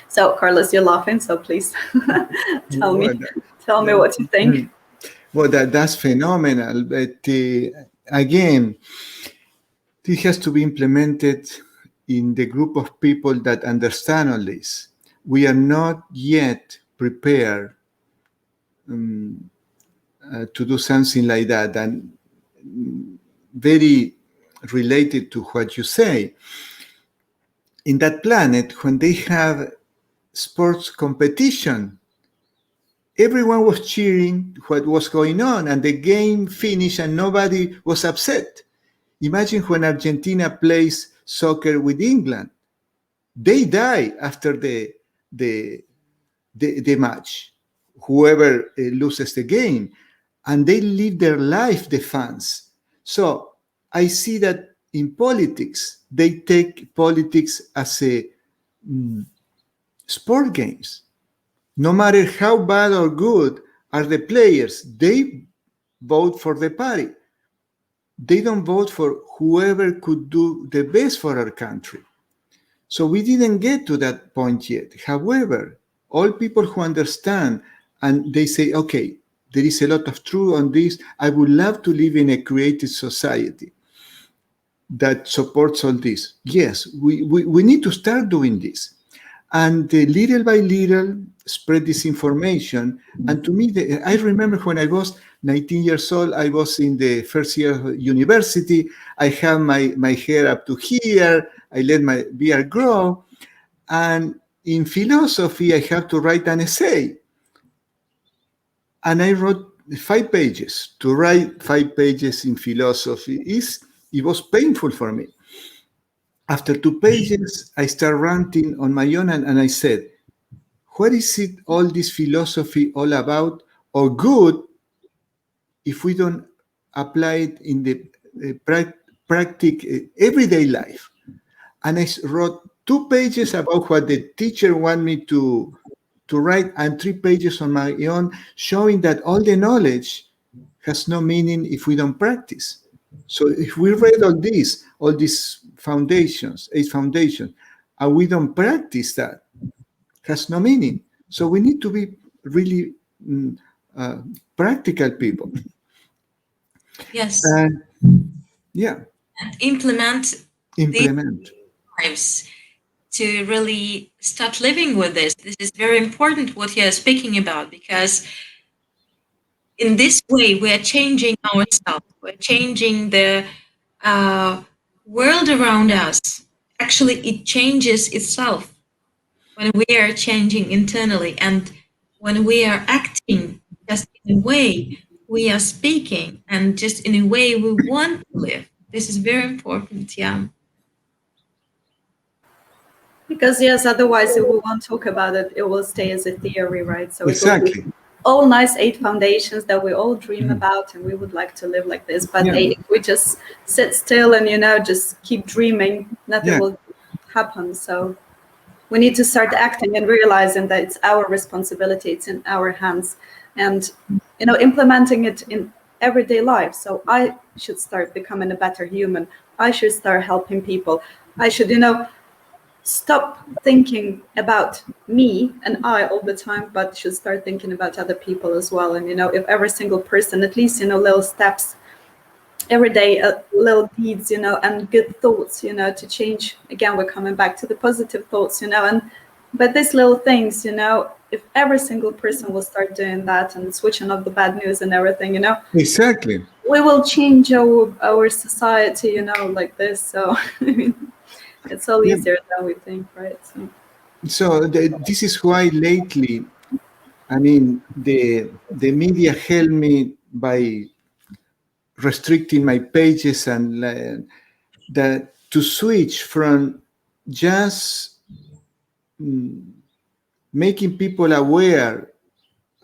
Speaker 2: So, Carlos, you're laughing, so please tell me what you think.
Speaker 3: Well, that's phenomenal. But again, it has to be implemented in the group of people that understand all this. We are not yet prepared to do something like that. And very related to what you say, in that planet, when they have sports competition, everyone was cheering what was going on, and the game finished and nobody was upset. Imagine when Argentina plays soccer with England. They die after the match, whoever loses the game, and they live their life, the fans. So I see that in politics, they take politics as a sport games. No matter how bad or good are the players, they vote for the party. They don't vote for whoever could do the best for our country. So we didn't get to that point yet. However, all people who understand and they say, okay, there is a lot of truth on this. I would love to live in a creative society that supports all this. Yes, we need to start doing this. And little by little, spread this information. And to me, I remember when I was 19 years old, I was in the first year of university. I had my hair up to here. I let my beard grow. And in philosophy, I had to write an essay. And I wrote 5 pages. To write 5 pages in philosophy, it was painful for me. After 2 pages, I started ranting on my own, and I said, what is it all this philosophy all about, or good, if we don't apply it in the everyday life? And I wrote 2 pages about what the teacher wanted me to write, and 3 pages on my own, showing that all the knowledge has no meaning if we don't practice. So if we read all these foundations, 8 foundations, and we don't practice that, has no meaning. So we need to be really practical people.
Speaker 1: Yes.
Speaker 3: Yeah.
Speaker 1: And implement
Speaker 3: These
Speaker 1: lives to really start living with this. This is very important what you're speaking about, because in this way we are changing ourselves. We're changing the world around us. Actually, it changes itself when we are changing internally, and when we are acting just in a way we are speaking, and just in a way we want to live. This is very important. Yeah.
Speaker 2: Because yes, otherwise if we won't talk about it, it will stay as a theory, right? So
Speaker 3: exactly.
Speaker 2: It will be all nice 8 foundations that we all dream about, and we would like to live like this. But if we just sit still and just keep dreaming, nothing will happen. So we need to start acting and realizing that it's our responsibility, it's in our hands, and implementing it in everyday life. So I should start becoming a better human. I should start helping people. I should stop thinking about me and I all the time, but should start thinking about other people as well. And if every single person, at least little steps every day, little deeds, and good thoughts, to change. Again, we're coming back to the positive thoughts, but these little things, if every single person will start doing that and switching off the bad news and everything,
Speaker 3: Exactly.
Speaker 2: we will change our society, like this. So I mean, it's all
Speaker 3: Yeah.
Speaker 2: easier than we think, right?
Speaker 3: So this is why lately, I mean, the media helped me by restricting my pages and that to switch from just making people aware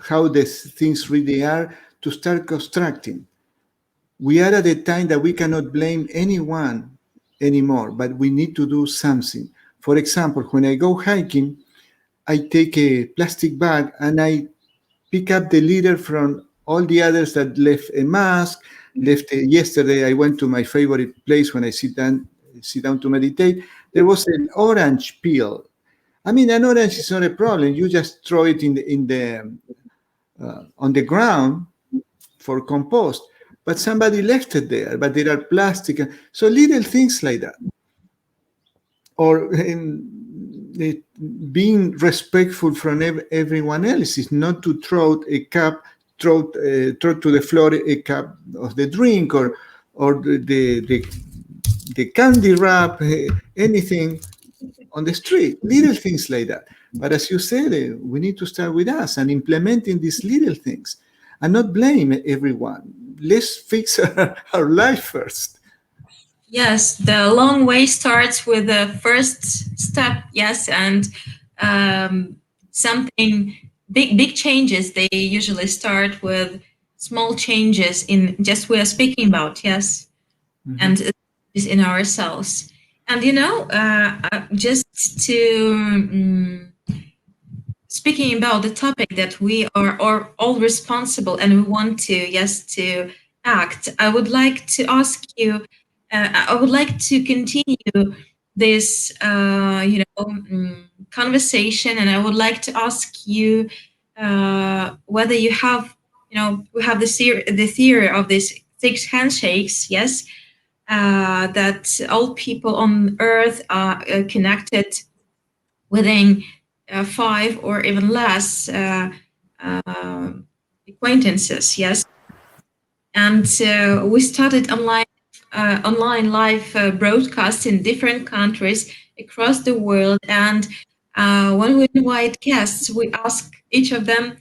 Speaker 3: how these things really are to start constructing. We are at a time that we cannot blame anyone anymore, but we need to do something. For example, when I go hiking, I take a plastic bag and I pick up the litter from all the others that left a mask. Yesterday, I went to my favorite place when I sit down to meditate. There was an orange peel. I mean, an orange is not a problem. You just throw it on the ground for compost. But somebody left it there. But there are plastic, so little things like that. Or being respectful from everyone else is not to throw to the floor a cup of the drink or the candy wrap, anything on the street, little things like that. But as you said, we need to start with us and implementing these little things and not blame everyone. Let's fix our life first.
Speaker 1: Yes, the long way starts with the first step. Yes, and something big changes. They usually start with small changes in just we are speaking about. Yes, and is in ourselves. And just to speaking about the topic that we are all responsible and we want to yes to act. I would like to ask you. I would like to continue this conversation, and I would like to ask you whether you have we have the theory of these 6 handshakes. Yes, that all people on Earth are connected within 5 or even less uh, acquaintances. Yes, and we started online live broadcasts in different countries across the world. And when we invite guests, we ask each of them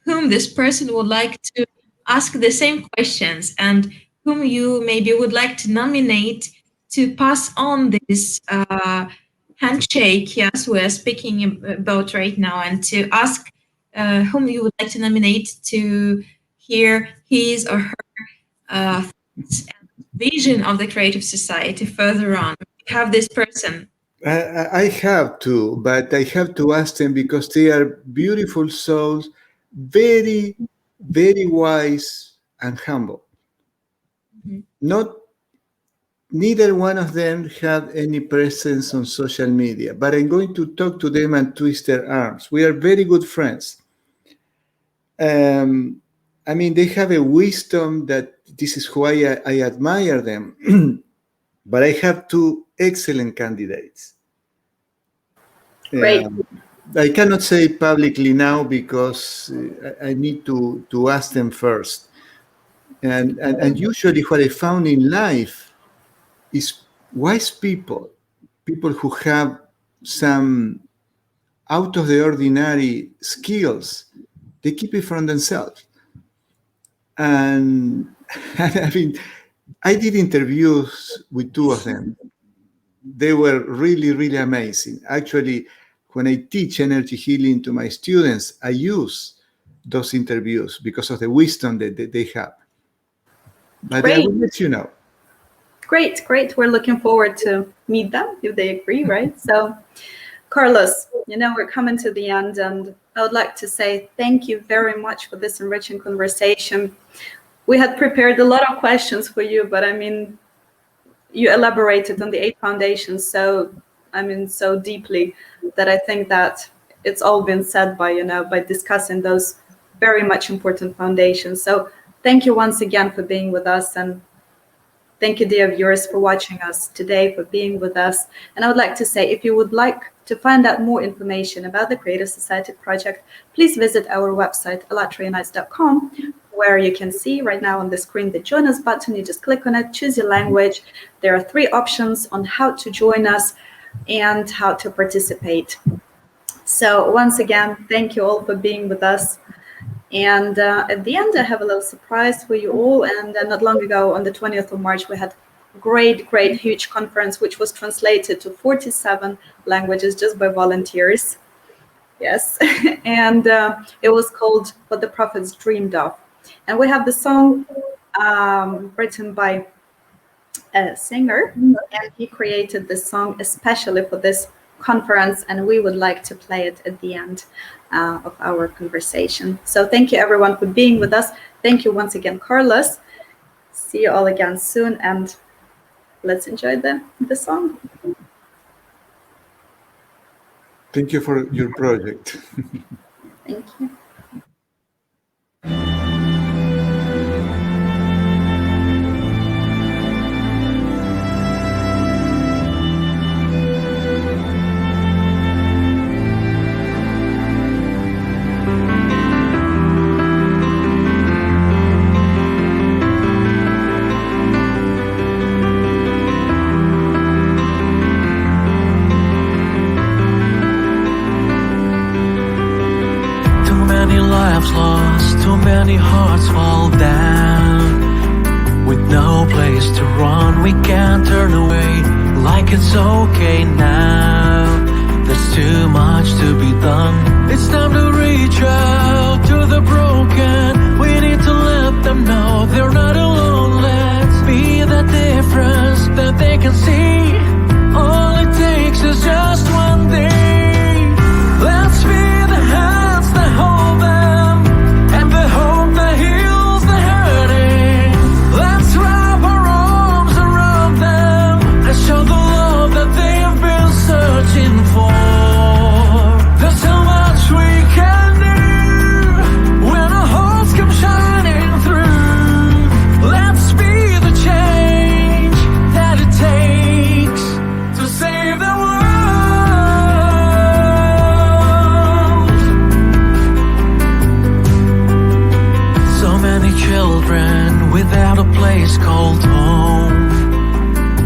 Speaker 1: whom this person would like to ask the same questions and whom you maybe would like to nominate to pass on this handshake. Yes, we're speaking about right now, and to ask whom you would like to nominate to hear his or her thoughts and vision of the creative society further on. We have this person.
Speaker 3: I have to, but I have to ask them because they are beautiful souls, very, very wise and humble. Not neither one of them had any presence on social media, but I'm going to talk to them and twist their arms. We are very good friends. I mean, they have a wisdom that this is why I admire them. But I have 2 excellent candidates.
Speaker 2: Great.
Speaker 3: I cannot say publicly now because I need to ask them first. And usually what I found in life is wise people who have some out of the ordinary skills, they keep it from themselves. And I mean, I did interviews with 2 of them. They were really, really amazing. Actually, when I teach energy healing to my students, I use those interviews because of the wisdom that they have. But I
Speaker 2: Great.
Speaker 3: will let you know.
Speaker 2: Great. We're looking forward to meet them if they agree, right? So, Carlos, we're coming to the end, and I would like to say thank you very much for this enriching conversation. We had prepared a lot of questions for you, but you elaborated on the 8 foundations so deeply that I think that it's all been said by discussing those very much important foundations. So thank you once again for being with us, and thank you, dear viewers, for watching us today, for being with us. And I would like to say, if you would like to find out more information about the Creative Society Project, please visit our website, allatraunites.com, where you can see right now on the screen the Join Us button. You just click on it, choose your language. There are 3 options on how to join us and how to participate. So once again, thank you all for being with us. And at the end, I have a little surprise for you all. And not long ago, on the 20th of March, we had a great, huge conference, which was translated to 47 languages just by volunteers. Yes. And it was called What the Prophets Dreamed of. And we have the song written by a singer, and he created this song especially for this conference, and we would like to play it at the end of our conversation. So thank you everyone for being with us. Thank you once again, Carlos. See you all again soon, and let's enjoy the song.
Speaker 3: Thank you for your project.
Speaker 2: Thank you.
Speaker 4: Lost, too many hearts fall down. With no place to run, we can't turn away like it's okay now. There's too much to be done. It's time to reach out to the broken. We need to let them know they're not alone. Let's be the difference that they can see. All it takes is just one day. Let's be the hands that hold them. Without a place called home,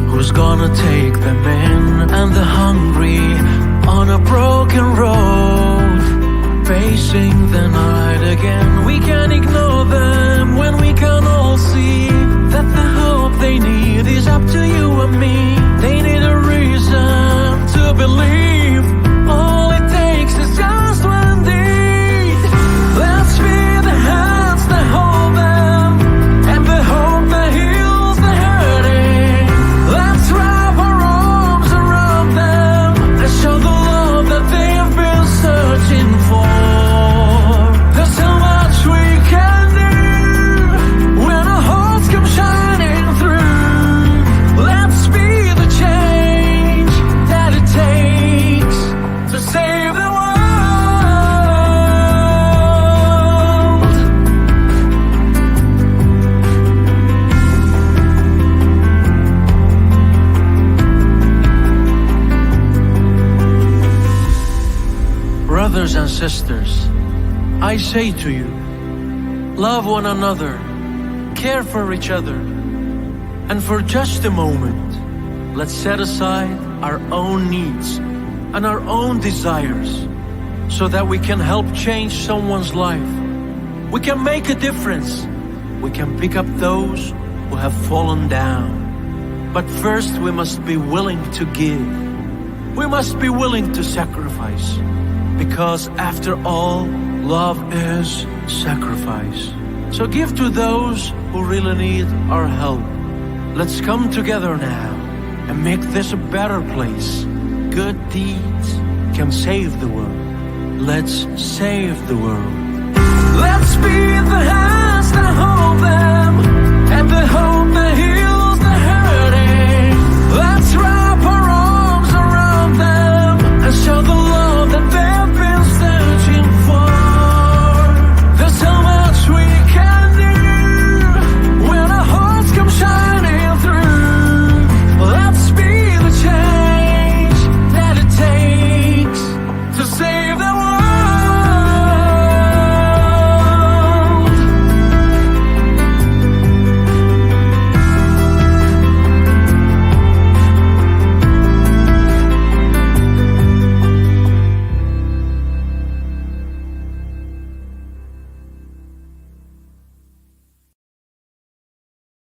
Speaker 4: who's gonna take them in? And the hungry on a broken road, facing the night again. We can't ignore them when we can all see that the hope they need is up to you and me. They need a reason to believe. All it takes is just one deed. Let's be the hands that hold them. Brothers and sisters, I say to you, love one another, care for each other, and for just a moment, let's set aside our own needs and our own desires so that we can help change someone's life. We can make a difference. We can pick up those who have fallen down. But first we must be willing to give. We must be willing to sacrifice. Because after all, love is sacrifice. So give to those who really need our help. Let's come together now and make this a better place. Good deeds can save the world. Let's save the world. Let's be the hands that hold them and the hope